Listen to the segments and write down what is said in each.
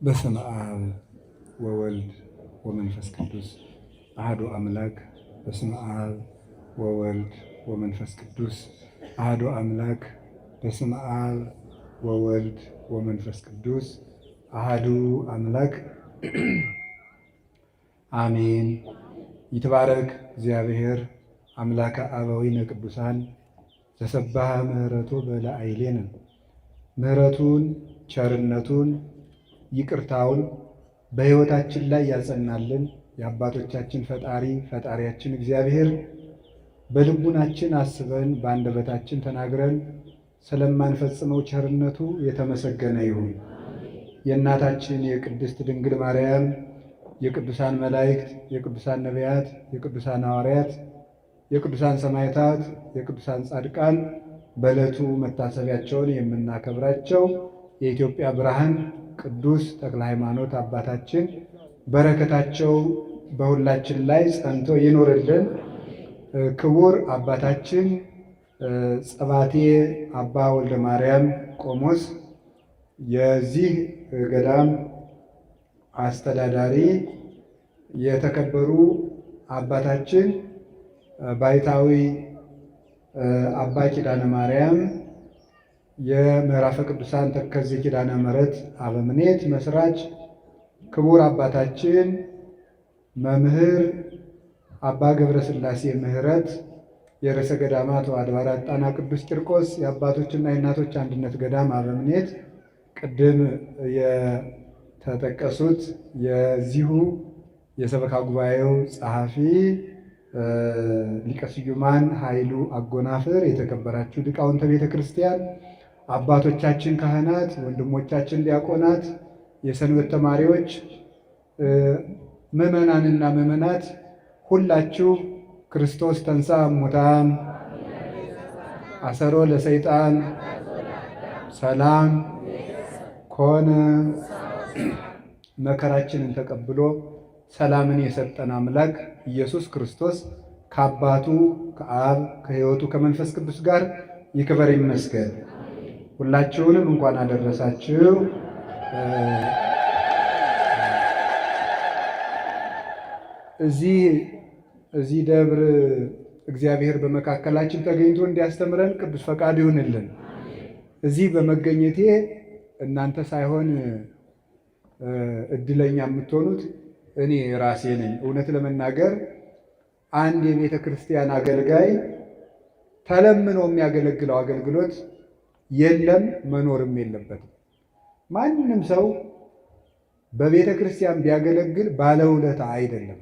በስመ አብ ወወልድ ወመንፈስ ቅዱስ አሐዱ አምላክ። በስመ አብ ወወልድ ወመንፈስ ቅዱስ አሐዱ አምላክ። በስመ አብ ወወልድ ወመንፈስ ቅዱስ አሐዱ አምላክ አሜን። ይትባረክ እግዚአብሔር አምላከ አበዊነ ቅዱሳን ዘሰባህ ምሕረቱ በላዕሌነ። ምሕረቱን ቸርነቱን ይቅርታውን በሕይወታችን ላይ ያጸናልን የአባቶቻችን ፈጣሪያችን እግዚአብሔር በልቡናችን አስበን በአንደበታችን ተናግረን ስለማንፈጽመው ቸርነቱ የተመሰገነ ይሁን። የእናታችን የቅድስት ድንግል ማርያም የቅዱሳን መላእክት፣ የቅዱሳን ነቢያት፣ የቅዱሳን ሐዋርያት፣ የቅዱሳን ሰማዕታት፣ የቅዱሳን ጻድቃን በዕለቱ መታሰቢያቸውን የምናከብራቸው የኢትዮጵያ ብርሃን ቅዱስ ተክለ ሃይማኖት አባታችን በረከታቸው በሁላችን ላይ ጸንቶ ይኖርልን። ክቡር አባታችን ጸባቴ አባ ወልደ ማርያም ቆሞስ የዚህ ገዳም አስተዳዳሪ፣ የተከበሩ አባታችን ባይታዊ አባ ኪዳነ ማርያም የምዕራፈ ቅዱሳን ተከዜ ኪዳነ ምሕረት አበምኔት መስራች፣ ክቡር አባታችን መምህር አባ ገብረ ሥላሴ ምህረት የርዕሰ ገዳማት ወአድባራት ጣና ቅዱስ ቂርቆስ የአባቶችና የእናቶች አንድነት ገዳም አበምኔት፣ ቅድም የተጠቀሱት የዚሁ የሰበካ ጉባኤው ጸሐፊ ሊቀ ስዩማን ኃይሉ አጎናፍር፣ የተከበራችሁ ሊቃውንተ ቤተ ክርስቲያን፣ አባቶቻችን ካህናት፣ ወንድሞቻችን ዲያቆናት፣ የሰንበት ተማሪዎች፣ ምዕመናንና ምዕመናት ሁላችሁ ክርስቶስ ተንሥአ እሙታን አሰሮ ለሰይጣን ሰላም ኮነ፣ መከራችንን ተቀብሎ ሰላምን የሰጠን አምላክ ኢየሱስ ክርስቶስ ከአባቱ ከአብ ከሕይወቱ ከመንፈስ ቅዱስ ጋር ይክበር ይመስገን። ሁላችሁንም እንኳን አደረሳችሁ። እዚህ ደብር እግዚአብሔር በመካከላችን ተገኝቶ እንዲያስተምረን ቅዱስ ፈቃድ ይሁንልን። እዚህ በመገኘቴ እናንተ ሳይሆን እድለኛ የምትሆኑት እኔ ራሴ ነኝ። እውነት ለመናገር አንድ የቤተ ክርስቲያን አገልጋይ ተለምኖ የሚያገለግለው አገልግሎት የለም፣ መኖርም የለበትም። ማንም ሰው በቤተ ክርስቲያን ቢያገለግል ባለውለታ አይደለም።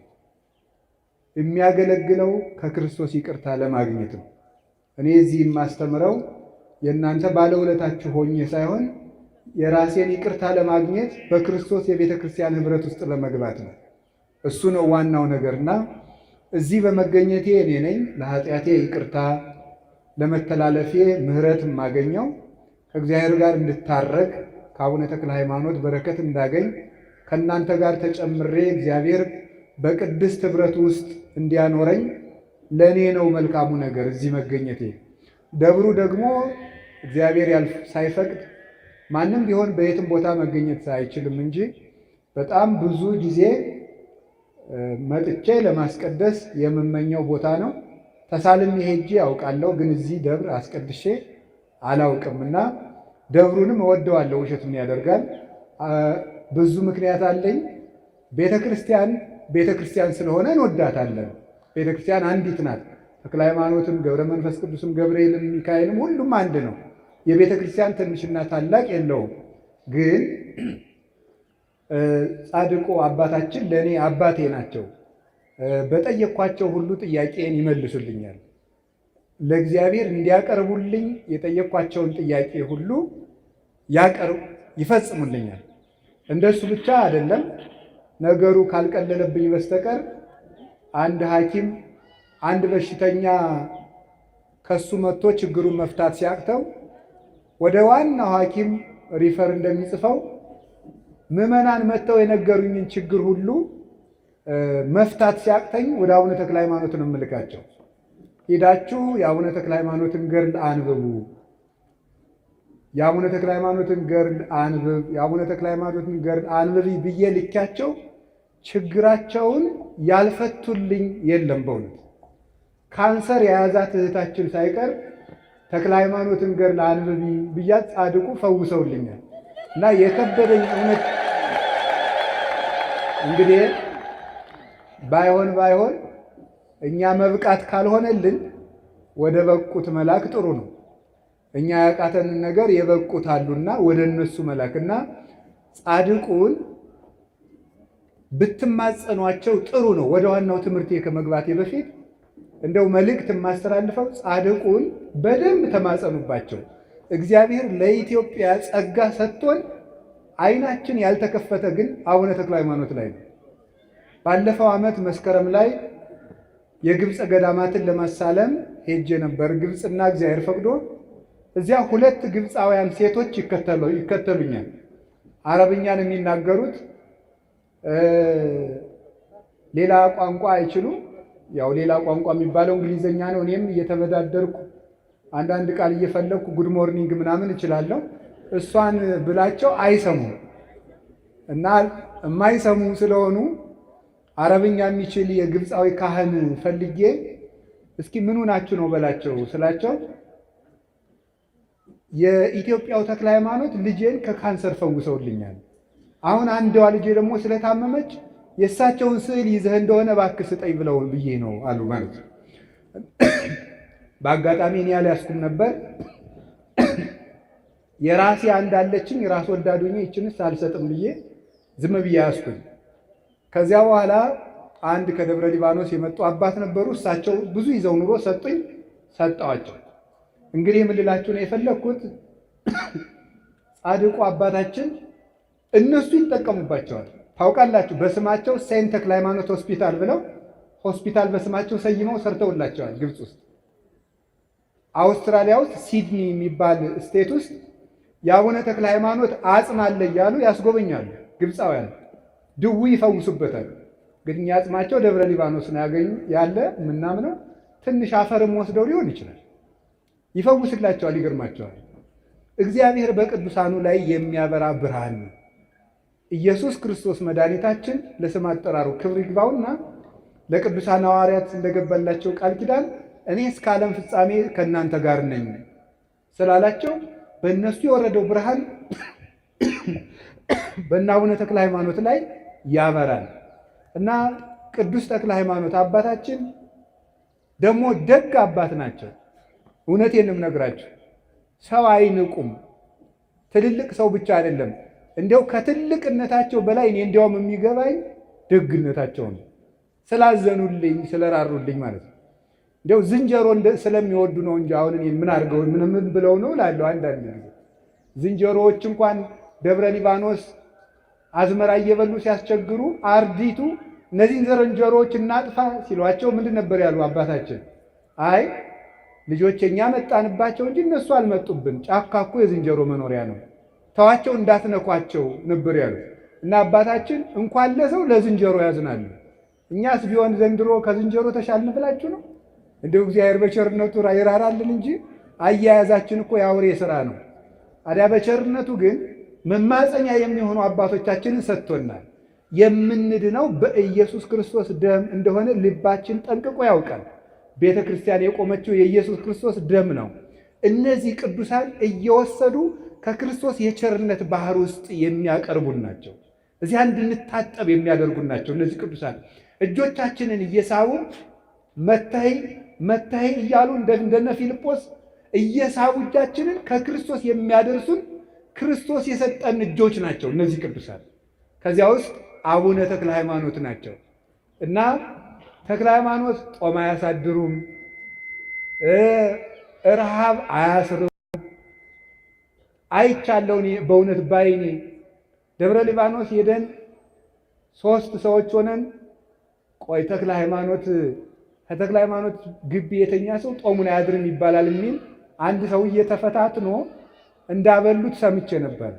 የሚያገለግለው ከክርስቶስ ይቅርታ ለማግኘት ነው። እኔ እዚህ የማስተምረው የእናንተ ባለውለታችሁ ሆኜ ሳይሆን የራሴን ይቅርታ ለማግኘት በክርስቶስ የቤተ ክርስቲያን ኅብረት ውስጥ ለመግባት ነው። እሱ ነው ዋናው ነገርና እዚህ በመገኘቴ እኔ ነኝ ለኃጢአቴ ይቅርታ ለመተላለፌ ምሕረት የማገኘው ከእግዚአብሔር ጋር እንድታረቅ ከአቡነ ተክለ ሃይማኖት በረከት እንዳገኝ ከእናንተ ጋር ተጨምሬ እግዚአብሔር በቅድስት ኅብረት ውስጥ እንዲያኖረኝ ለእኔ ነው መልካሙ ነገር እዚህ መገኘቴ። ደብሩ ደግሞ እግዚአብሔር ሳይፈቅድ ማንም ቢሆን በየትም ቦታ መገኘት አይችልም እንጂ በጣም ብዙ ጊዜ መጥቼ ለማስቀደስ የምመኘው ቦታ ነው። ተሳልሜ ሄጄ ያውቃለሁ፣ ግን እዚህ ደብር አስቀድሼ አላውቅምና ደብሩንም እወደዋለሁ። ውሸት ምን ያደርጋል? ብዙ ምክንያት አለኝ። ቤተ ክርስቲያን ስለሆነ እንወዳታለን። ቤተ ክርስቲያን አንዲት ናት። ተክለ ሃይማኖትም ገብረ መንፈስ ቅዱስም ገብርኤልም ሚካኤልም ሁሉም አንድ ነው። የቤተ ክርስቲያን ትንሽና ታላቅ የለውም። ግን ጻድቁ አባታችን ለእኔ አባቴ ናቸው። በጠየቅኳቸው ሁሉ ጥያቄን ይመልሱልኛል። ለእግዚአብሔር እንዲያቀርቡልኝ የጠየቅኳቸውን ጥያቄ ሁሉ ይፈጽሙልኛል። እንደሱ ብቻ አይደለም፣ ነገሩ ካልቀለለብኝ በስተቀር አንድ ሐኪም አንድ በሽተኛ ከሱ መጥቶ ችግሩን መፍታት ሲያቅተው ወደ ዋናው ሐኪም ሪፈር እንደሚጽፈው ምዕመናን መጥተው የነገሩኝን ችግር ሁሉ መፍታት ሲያቅተኝ ወደ አቡነ ተክለ ሃይማኖት ነው የምልካቸው። ሂዳችሁ የአቡነ ተክለ ሃይማኖትን ገድል አንብቡ፣ የአቡነ ተክለ ሃይማኖትን ገድል አንብብ፣ የአቡነ ተክለ ሃይማኖትን ገድል አንብቢ ብዬ ልኪያቸው ችግራቸውን ያልፈቱልኝ የለም። በእውነት ካንሰር የያዛት እህታችን ሳይቀር ተክለ ሃይማኖትን ገድል አንብቢ ብያት ጻድቁ ፈውሰውልኛል። እና የከበደኝ እውነት እንግዲህ ባይሆን እኛ መብቃት ካልሆነልን ወደ በቁት መላክ ጥሩ ነው። እኛ ያቃተንን ነገር የበቁት አሉና ወደ እነሱ መላክና ጻድቁን ብትማጸኗቸው ጥሩ ነው። ወደ ዋናው ትምህርቴ ከመግባቴ በፊት እንደው መልእክት የማስተላልፈው ጻድቁን በደንብ ተማጸኑባቸው። እግዚአብሔር ለኢትዮጵያ ጸጋ ሰጥቶን ዓይናችን ያልተከፈተ ግን አቡነ ተክለ ሃይማኖት ላይ ነው። ባለፈው ዓመት መስከረም ላይ የግብፅ ገዳማትን ለማሳለም ሄጄ ነበር። ግብፅና እግዚአብሔር ፈቅዶ እዚያ 2 ግብፃውያን ሴቶች ይከተሉኛል። አረብኛን የሚናገሩት ሌላ ቋንቋ አይችሉም። ያው ሌላ ቋንቋ የሚባለው እንግሊዘኛ ነው። እኔም እየተበዳደርኩ አንዳንድ ቃል እየፈለግኩ ጉድ ሞርኒንግ ምናምን እችላለሁ። እሷን ብላቸው አይሰሙም እና የማይሰሙ ስለሆኑ አረብኛ የሚችል የግብፃዊ ካህን ፈልጌ እስኪ ምኑ ናችሁ ነው በላቸው ስላቸው የኢትዮጵያው ተክለ ሃይማኖት ልጄን ከካንሰር ፈውሰውልኛል። አሁን አንዷ ልጄ ደግሞ ስለታመመች የእሳቸውን ስዕል ይዘህ እንደሆነ እባክህ ስጠኝ ብለውን ብዬ ነው አሉ ማለት ነው። በአጋጣሚ እኔ ያልያዝኩም ነበር። የራሴ አንዳለችኝ ራስ ወዳዱኝ ይችንስ አልሰጥም ብዬ ዝም ብዬ ያዝኩኝ። ከዚያ በኋላ አንድ ከደብረ ሊባኖስ የመጡ አባት ነበሩ። እሳቸው ብዙ ይዘው ኑሮ ሰጡኝ፣ ሰጠዋቸው። እንግዲህ የምልላችሁ ነው የፈለግኩት ጻድቁ አባታችን እነሱ ይጠቀሙባቸዋል። ታውቃላችሁ፣ በስማቸው ሴንት ተክለ ሃይማኖት ሆስፒታል ብለው ሆስፒታል በስማቸው ሰይመው ሰርተውላቸዋል። ግብፅ ውስጥ፣ አውስትራሊያ ውስጥ ሲድኒ የሚባል ስቴት ውስጥ የአቡነ ተክለ ሃይማኖት አጽም አለ እያሉ ያስጎበኛሉ ግብፃውያን። ድዊ ይፈውሱበታል። ግን እኛ አጽማቸው ደብረ ሊባኖስ ነው ያገኙ ያለ ምናምነው። ትንሽ አፈርም ወስደው ሊሆን ይችላል። ይፈውስላቸዋል። ይገርማቸዋል። እግዚአብሔር በቅዱሳኑ ላይ የሚያበራ ብርሃን ነው። ኢየሱስ ክርስቶስ መድኃኒታችን ለስም አጠራሩ ክብር ይግባውና ለቅዱሳን ሐዋርያት እንደገባላቸው ቃል ኪዳን እኔ እስከ ዓለም ፍጻሜ ከእናንተ ጋር ነኝ ስላላቸው በእነሱ የወረደው ብርሃን በእነ አቡነ ተክለ ሃይማኖት ላይ ያበራል እና ቅዱስ ተክለ ሃይማኖት አባታችን ደግሞ ደግ አባት ናቸው። እውነቴን ነው የምነግራችሁ። ሰው አይንቁም። ትልልቅ ሰው ብቻ አይደለም፣ እንዲያው ከትልቅነታቸው በላይ እኔ እንዲያውም የሚገባኝ ደግነታቸው ነው። ስላዘኑልኝ ስለራሩልኝ ማለት ነው። እንዲያው ዝንጀሮ ስለሚወዱ ነው እንጂ አሁን እኔ ምን አድርገው ምን ብለው ነው እላለሁ። አንዳንድ ጊዜ ዝንጀሮዎች እንኳን ደብረ ሊባኖስ አዝመራ እየበሉ ሲያስቸግሩ አርዲቱ እነዚህን ዝንጀሮዎች እናጥፋ ሲሏቸው ምንድን ነበር ያሉ አባታችን? አይ ልጆች እኛ መጣንባቸው እንጂ እነሱ አልመጡብን። ጫካ እኮ የዝንጀሮ መኖሪያ ነው፣ ተዋቸው እንዳትነኳቸው ነበር ያሉ እና አባታችን እንኳን ለሰው ለዝንጀሮ ያዝናሉ። እኛስ ቢሆን ዘንድሮ ከዝንጀሮ ተሻልን ብላችሁ ነው? እንደው እግዚአብሔር በቸርነቱ ይራራልን እንጂ አያያዛችን እኮ የአውሬ ስራ ነው። አዲያ በቸርነቱ ግን መማፀኛ የሚሆኑ አባቶቻችንን ሰጥቶናል። የምንድነው በኢየሱስ ክርስቶስ ደም እንደሆነ ልባችን ጠንቅቆ ያውቃል። ቤተ ክርስቲያን የቆመችው የኢየሱስ ክርስቶስ ደም ነው። እነዚህ ቅዱሳን እየወሰዱ ከክርስቶስ የቸርነት ባህር ውስጥ የሚያቀርቡን ናቸው። እዚያ እንድንታጠብ የሚያደርጉን ናቸው። እነዚህ ቅዱሳን እጆቻችንን እየሳቡ መታይ እያሉ እንደነ ፊልጶስ እየሳቡ እጃችንን ከክርስቶስ የሚያደርሱን ክርስቶስ የሰጠን እጆች ናቸው እነዚህ ቅዱሳን። ከዚያ ውስጥ አቡነ ተክለ ሃይማኖት ናቸው እና ተክለ ሃይማኖት ጦም አያሳድሩም፣ ረሃብ አያስርም። አይቻለውን በእውነት ባይኔ ደብረ ሊባኖስ ሄደን 3 ሰዎች ሆነን ቆይ ተክለ ሃይማኖት ከተክለ ሃይማኖት ግቢ የተኛ ሰው ጦሙን አያድርም ይባላል የሚል አንድ ሰውዬ ተፈታትኖ እንዳበሉት ሰምቼ ነበር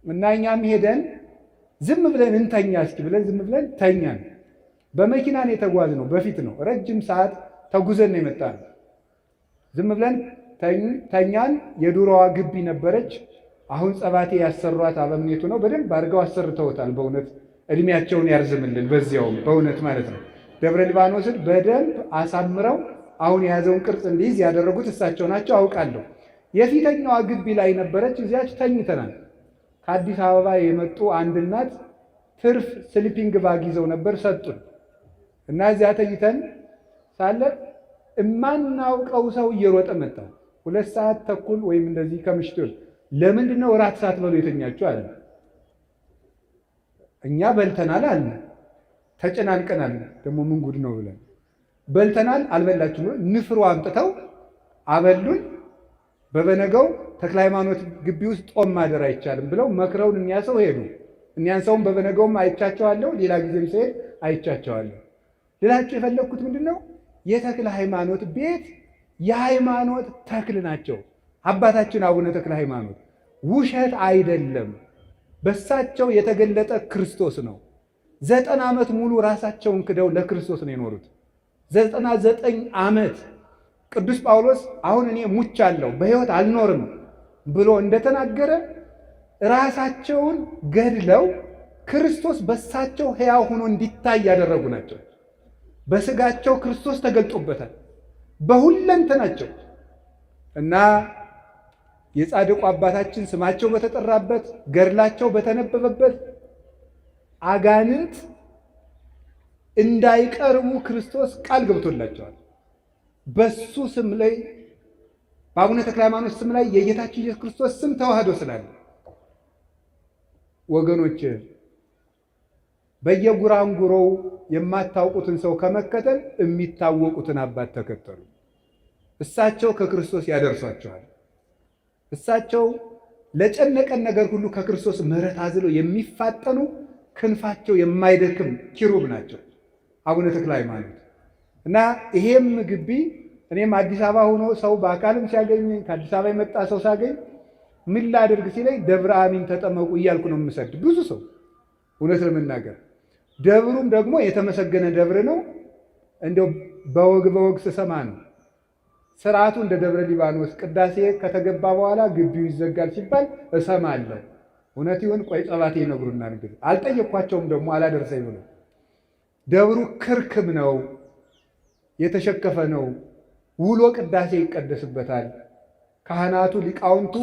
እና እኛም ሄደን ዝም ብለን እንተኛ እስኪ ብለን ዝም ብለን ተኛን። በመኪና ነው የተጓዝነው፣ በፊት ነው ረጅም ሰዓት ተጉዘን ነው የመጣነው። ዝም ብለን ተኛን። የዱሮዋ ግቢ ነበረች። አሁን ጸባቴ ያሰሯት አበምኔቱ ነው። በደንብ አድርገው አሰርተውታል። በእውነት እድሜያቸውን ያርዝምልን። በዚያውም በእውነት ማለት ነው ደብረ ሊባኖስን በደንብ አሳምረው አሁን የያዘውን ቅርጽ እንዲይዝ ያደረጉት እሳቸው ናቸው አውቃለሁ። የፊተኛዋ ግቢ ላይ ነበረች። እዚያች ተኝተናል። ከአዲስ አበባ የመጡ አንድ እናት ትርፍ ስሊፒንግ ባግ ይዘው ነበር ሰጡን እና እዚያ ተኝተን ሳለ እማናውቀው ሰው እየሮጠ መጣ። 2 ሰዓት ተኩል ወይም እንደዚህ ከምሽቱ ለምንድን ነው እራት ሳትበሉ የተኛችሁ አለ። እኛ በልተናል አለ። ተጨናንቀናል። ደግሞ ምን ጉድ ነው ብለን በልተናል አልበላችሁ ነው። ንፍሮ አምጥተው አበሉን። በበነገው ተክለ ሃይማኖት ግቢ ውስጥ ጦም ማደር አይቻልም ብለው መክረውን እኛ ሰው ሄዱ። እኛን ሰውም በበነገውም አይቻቸዋለሁ፣ ሌላ ጊዜም ስሄድ አይቻቸዋለሁ። ሌላቸው የፈለግኩት ምንድን ነው የተክለ ሃይማኖት ቤት የሃይማኖት ተክል ናቸው። አባታችን አቡነ ተክለ ሃይማኖት ውሸት አይደለም። በሳቸው የተገለጠ ክርስቶስ ነው። 90 ዓመት ሙሉ ራሳቸውን ክደው ለክርስቶስ ነው የኖሩት። 99 ዓመት ቅዱስ ጳውሎስ አሁን እኔ ሙቻለሁ በሕይወት አልኖርም ብሎ እንደተናገረ ራሳቸውን ገድለው ክርስቶስ በሳቸው ሕያው ሆኖ እንዲታይ ያደረጉ ናቸው። በስጋቸው ክርስቶስ ተገልጦበታል በሁለንተናቸው እና የጻድቁ አባታችን ስማቸው በተጠራበት ገድላቸው በተነበበበት አጋንንት እንዳይቀርቡ ክርስቶስ ቃል ገብቶላቸዋል። በሱ ስም ላይ በአቡነ ተክለ ሃይማኖት ስም ላይ የጌታችን ኢየሱስ ክርስቶስ ስም ተዋህዶ ስላለ ወገኖች በየጉራንጉሮው የማታውቁትን ሰው ከመከተል የሚታወቁትን አባት ተከተሉ። እሳቸው ከክርስቶስ ያደርሷቸዋል። እሳቸው ለጨነቀን ነገር ሁሉ ከክርስቶስ ምሕረት አዝለው የሚፋጠኑ ክንፋቸው የማይደክም ኪሩብ ናቸው አቡነ ተክለ ሃይማኖት እና ይሄም ግቢ እኔም አዲስ አበባ ሆኖ ሰው በአካልም ሲያገኘኝ ከአዲስ አበባ የመጣ ሰው ሳገኝ ምን ላደርግ ሲለኝ ደብረ አሚን ተጠመቁ እያልኩ ነው የምሰድ ብዙ ሰው እውነት ለመናገር ደብሩም ደግሞ የተመሰገነ ደብር ነው። እንደው በወግ ስሰማ ነው ስርዓቱ እንደ ደብረ ሊባኖስ ቅዳሴ ከተገባ በኋላ ግቢው ይዘጋል ሲባል እሰማለሁ። እውነት ይሁን ቆይ ጸባቴ ይነግሩናል። እንግዲህ አልጠየኳቸውም ደግሞ አላደርሰኝ ብሎ ደብሩ ክርክም ነው፣ የተሸከፈ ነው። ውሎ ቅዳሴ ይቀደስበታል። ካህናቱ ሊቃውንቱ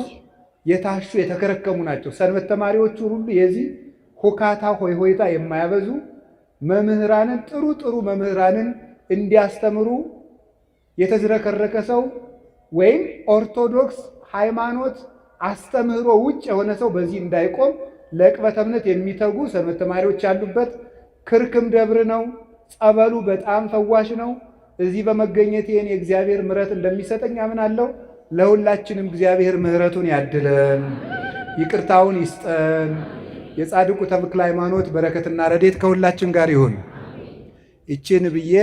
የታሹ የተከረከሙ ናቸው። ሰንበት ተማሪዎቹ ሁሉ የዚህ ሁካታ ሆይሆይታ የማያበዙ መምህራንን ጥሩ መምህራንን እንዲያስተምሩ የተዝረከረከ ሰው ወይም ኦርቶዶክስ ሃይማኖት አስተምህሮ ውጭ የሆነ ሰው በዚህ እንዳይቆም ለዕቅበተ እምነት የሚተጉ ሰንበት ተማሪዎች ያሉበት ክርክም ደብር ነው። ጸበሉ በጣም ፈዋሽ ነው። እዚህ በመገኘት ይህን የእግዚአብሔር ምሕረት እንደሚሰጠኝ አምናለሁ። ለሁላችንም እግዚአብሔር ምሕረቱን ያድለን፣ ይቅርታውን ይስጠን። የጻድቁ ተክለ ሃይማኖት በረከትና ረድኤት ከሁላችን ጋር ይሁን። ይችን ብዬ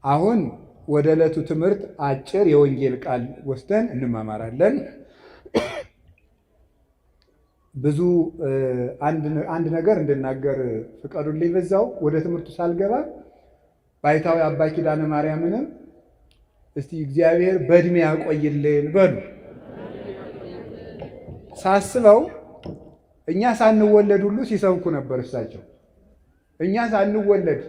አሁን ወደ ዕለቱ ትምህርት አጭር የወንጌል ቃል ወስደን እንማማራለን። ብዙ አንድ ነገር እንድናገር ፍቀዱልኝ። በዛው ወደ ትምህርቱ ሳልገባ ባይታዊ አባ ኪዳነ ማርያምንም እስቲ እግዚአብሔር በእድሜ ያቆይልን በሉ። ሳስበው እኛ ሳንወለድ ሁሉ ሲሰብኩ ነበር እሳቸው። እኛ ሳንወለድ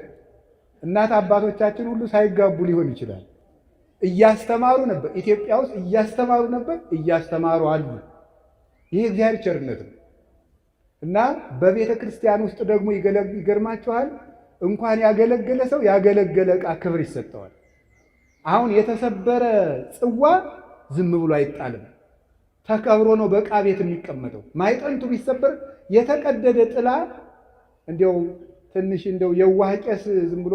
እናት አባቶቻችን ሁሉ ሳይጋቡ ሊሆን ይችላል እያስተማሩ ነበር። ኢትዮጵያ ውስጥ እያስተማሩ ነበር፣ እያስተማሩ አሉ። ይህ እግዚአብሔር ቸርነት ነው እና በቤተ ክርስቲያን ውስጥ ደግሞ ይገርማችኋል፣ እንኳን ያገለገለ ሰው ያገለገለ ዕቃ ክብር ይሰጠዋል። አሁን የተሰበረ ጽዋ ዝም ብሎ አይጣልም፣ ተከብሮ ነው በዕቃ ቤት የሚቀመጠው። ማይጠንቱ ቢሰበር የተቀደደ ጥላ እንዲያው ትንሽ እንደው የዋህ ቄስ ዝም ብሎ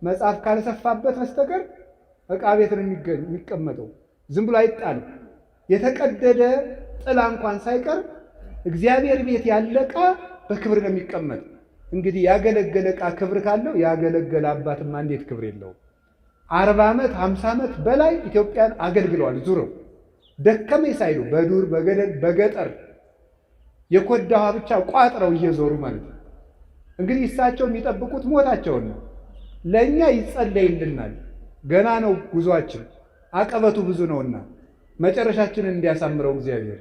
መጽሐፍ ካልሰፋበት በስተቀር ዕቃ ቤት ነው የሚቀመጠው፣ ዝም ብሎ አይጣልም። የተቀደደ ጥላ እንኳን ሳይቀር እግዚአብሔር ቤት ያለ ዕቃ በክብር ነው የሚቀመጥ። እንግዲህ ያገለገለ ዕቃ ክብር ካለው ያገለገለ አባትማ እንዴት ክብር የለውም? 40 ዓመት 50 ዓመት በላይ ኢትዮጵያን አገልግለዋል። ዙረው ደከመኝ ሳይሉ በዱር በገጠር የኮዳ ውሃ ብቻ ቋጥረው እየዞሩ ማለት ነው። እንግዲህ እሳቸው የሚጠብቁት ሞታቸውን ነው። ለእኛ ይጸለይልናል። ገና ነው ጉዟችን፣ አቀበቱ ብዙ ነውና መጨረሻችንን እንዲያሳምረው እግዚአብሔር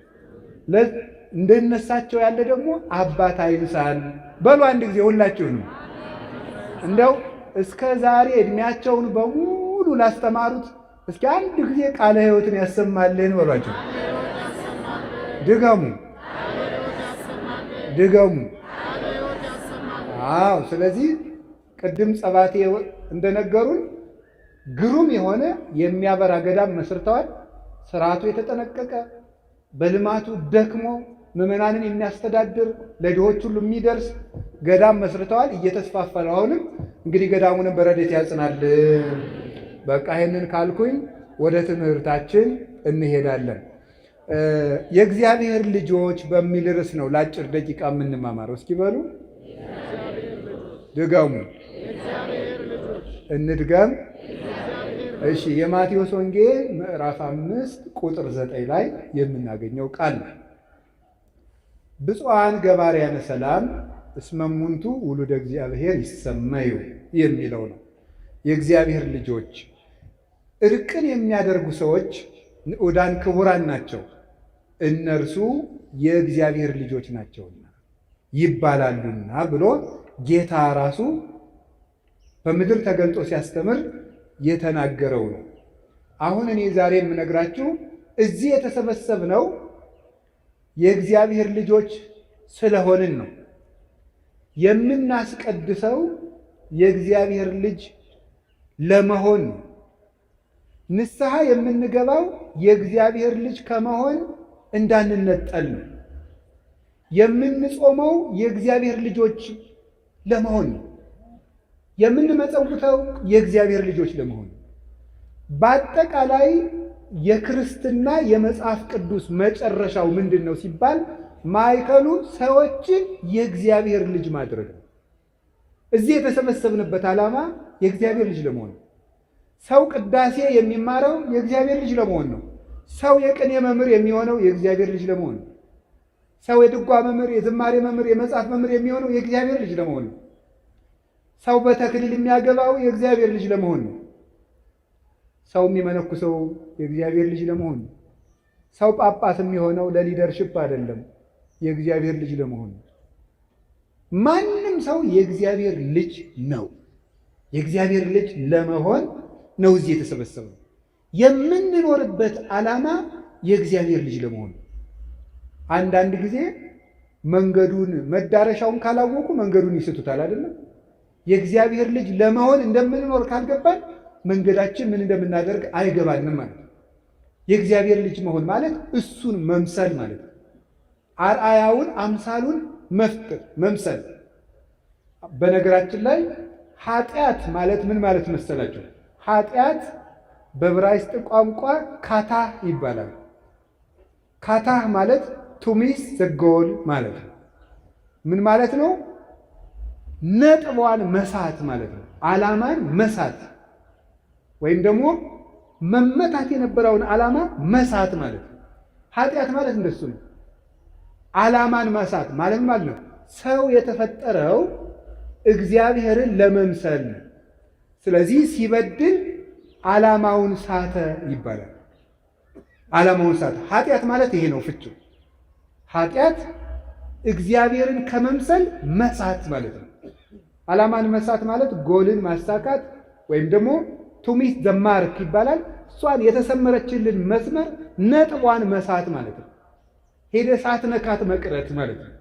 እንደነሳቸው ያለ ደግሞ አባት አይንሳን በሉ አንድ ጊዜ ሁላችሁንም። እንደው እስከ ዛሬ እድሜያቸውን በሙሉ ላስተማሩት እስኪ አንድ ጊዜ ቃለ ሕይወትን ያሰማልን በሏቸው። ድገሙ ድገሙ። አዎ፣ ስለዚህ ቅድም ጸባቴ እንደነገሩን ግሩም የሆነ የሚያበራ ገዳም መስርተዋል። ስርዓቱ የተጠነቀቀ በልማቱ ደክሞ ምዕመናንን የሚያስተዳድር ለድሆች ሁሉ የሚደርስ ገዳም መስርተዋል። እየተስፋፋ ነው። አሁንም እንግዲህ ገዳሙንም በረድኤት ያጽናል። በቃ ይህንን ካልኩኝ ወደ ትምህርታችን እንሄዳለን። የእግዚአብሔር ልጆች በሚል ርዕስ ነው ለአጭር ደቂቃ የምንማማረው። እስኪ በሉ ድገሙ። እንድገም። እሺ፣ የማቴዎስ ወንጌል ምዕራፍ 5 ቁጥር 9 ላይ የምናገኘው ቃል ነው። ብፁዓን ገባርያነ ሰላም እስመ እሙንቱ ውሉደ እግዚአብሔር ይሰመዩ የሚለው ነው። የእግዚአብሔር ልጆች እርቅን የሚያደርጉ ሰዎች ንዑዳን ክቡራን ናቸው፣ እነርሱ የእግዚአብሔር ልጆች ናቸውና ይባላሉና ብሎ ጌታ ራሱ በምድር ተገልጦ ሲያስተምር የተናገረው ነው። አሁን እኔ ዛሬ የምነግራችሁ እዚህ የተሰበሰብነው የእግዚአብሔር ልጆች ስለሆንን ነው። የምናስቀድሰው የእግዚአብሔር ልጅ ለመሆን ነው። ንስሐ የምንገባው የእግዚአብሔር ልጅ ከመሆን እንዳንነጠል ነው። የምንጾመው የእግዚአብሔር ልጆች ለመሆን ነው። የምንመጸውተው የእግዚአብሔር ልጆች ለመሆን ነው። በአጠቃላይ የክርስትና የመጽሐፍ ቅዱስ መጨረሻው ምንድን ነው ሲባል ማዕከሉ ሰዎችን የእግዚአብሔር ልጅ ማድረግ ነው። እዚህ የተሰበሰብንበት ዓላማ የእግዚአብሔር ልጅ ለመሆን ነው። ሰው ቅዳሴ የሚማረው የእግዚአብሔር ልጅ ለመሆን ነው። ሰው የቅኔ መምህር የሚሆነው የእግዚአብሔር ልጅ ለመሆን ነው። ሰው የድጓ መምህር፣ የዝማሬ መምህር፣ የመጽሐፍ መምህር የሚሆነው የእግዚአብሔር ልጅ ለመሆን ነው። ሰው በተክሊል የሚያገባው የእግዚአብሔር ልጅ ለመሆን ነው። ሰው የሚመነኩሰው የእግዚአብሔር ልጅ ለመሆን ነው። ሰው ጳጳስ የሚሆነው ለሊደርሽፕ አይደለም፣ የእግዚአብሔር ልጅ ለመሆን ነው። ማንም ሰው የእግዚአብሔር ልጅ ነው። የእግዚአብሔር ልጅ ለመሆን ነው እዚህ የተሰበሰበው። የምንኖርበት ዓላማ የእግዚአብሔር ልጅ ለመሆን ነው። አንዳንድ ጊዜ መንገዱን መዳረሻውን ካላወቁ መንገዱን ይስቱታል አይደለም? የእግዚአብሔር ልጅ ለመሆን እንደምንኖር ካልገባን መንገዳችን ምን እንደምናደርግ አይገባንም ማለት ነው። የእግዚአብሔር ልጅ መሆን ማለት እሱን መምሰል ማለት ነው። አርአያውን አምሳሉን መፍጠር መምሰል። በነገራችን ላይ ኃጢአት ማለት ምን ማለት መሰላችሁ? ኃጢአት በዕብራይስጥ ቋንቋ ካታህ ይባላል። ካታህ ማለት ቱሚስ ዘጎል ማለት ነው። ምን ማለት ነው? ነጥቧን መሳት ማለት ነው። ዓላማን መሳት ወይም ደግሞ መመታት የነበረውን ዓላማ መሳት ማለት ነው። ኃጢአት ማለት እንደሱ ነው። ዓላማን መሳት ማለት ማለት ነው። ሰው የተፈጠረው እግዚአብሔርን ለመምሰል ነው። ስለዚህ ሲበድል ዓላማውን ሳተ ይባላል። ዓላማውን ሳተ። ኃጢአት ማለት ይሄ ነው ፍቺው። ኃጢአት እግዚአብሔርን ከመምሰል መሳት ማለት ነው። ዓላማን መሳት ማለት ጎልን ማሳካት ወይም ደግሞ ቱሚት ዘማርክ ይባላል። እሷን የተሰመረችልን መስመር ነጥቧን መሳት ማለት ነው። ሄደ ሳትነካት መቅረት ማለት ነው።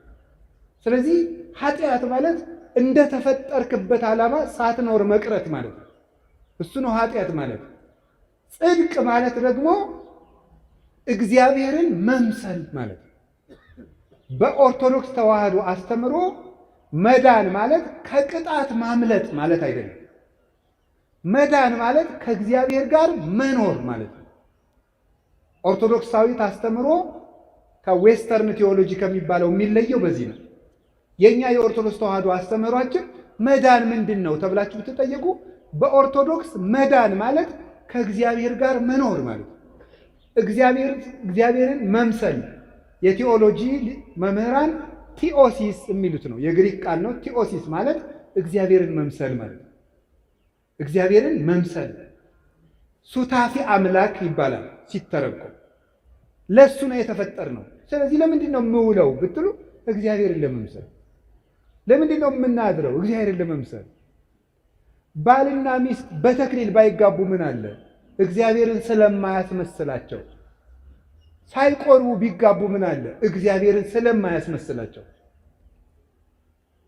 ስለዚህ ኃጢአት ማለት እንደተፈጠርክበት ዓላማ ሳትኖር መቅረት ማለት ነው። እሱ ነው ኃጢአት ማለት። ጽድቅ ማለት ደግሞ እግዚአብሔርን መምሰል ማለት ነው። በኦርቶዶክስ ተዋህዶ አስተምሮ መዳን ማለት ከቅጣት ማምለጥ ማለት አይደለም። መዳን ማለት ከእግዚአብሔር ጋር መኖር ማለት ነው። ኦርቶዶክሳዊት አስተምሮ ከዌስተርን ቴዎሎጂ ከሚባለው የሚለየው በዚህ ነው። የኛ የኦርቶዶክስ ተዋህዶ አስተምሯችን መዳን ምንድን ነው ተብላችሁ ብትጠየቁ በኦርቶዶክስ መዳን ማለት ከእግዚአብሔር ጋር መኖር ማለት ነው። እግዚአብሔርን መምሰል የቴዎሎጂ መምህራን ቲኦሲስ የሚሉት ነው። የግሪክ ቃል ነው። ቲኦሲስ ማለት እግዚአብሔርን መምሰል ማለት ነው። እግዚአብሔርን መምሰል ሱታፊ አምላክ ይባላል ሲተረጎም። ለሱ ነው የተፈጠርነው። ስለዚህ ለምንድን ነው የምውለው ብትሉ እግዚአብሔርን ለመምሰል። ለምንድን ነው የምናድረው? እግዚአብሔርን ለመምሰል። ባልና ሚስት በተክሊል ባይጋቡ ምን አለ? እግዚአብሔርን ስለማያስመስላቸው። ሳይቆርቡ ቢጋቡ ምን አለ? እግዚአብሔርን ስለማያስመስላቸው።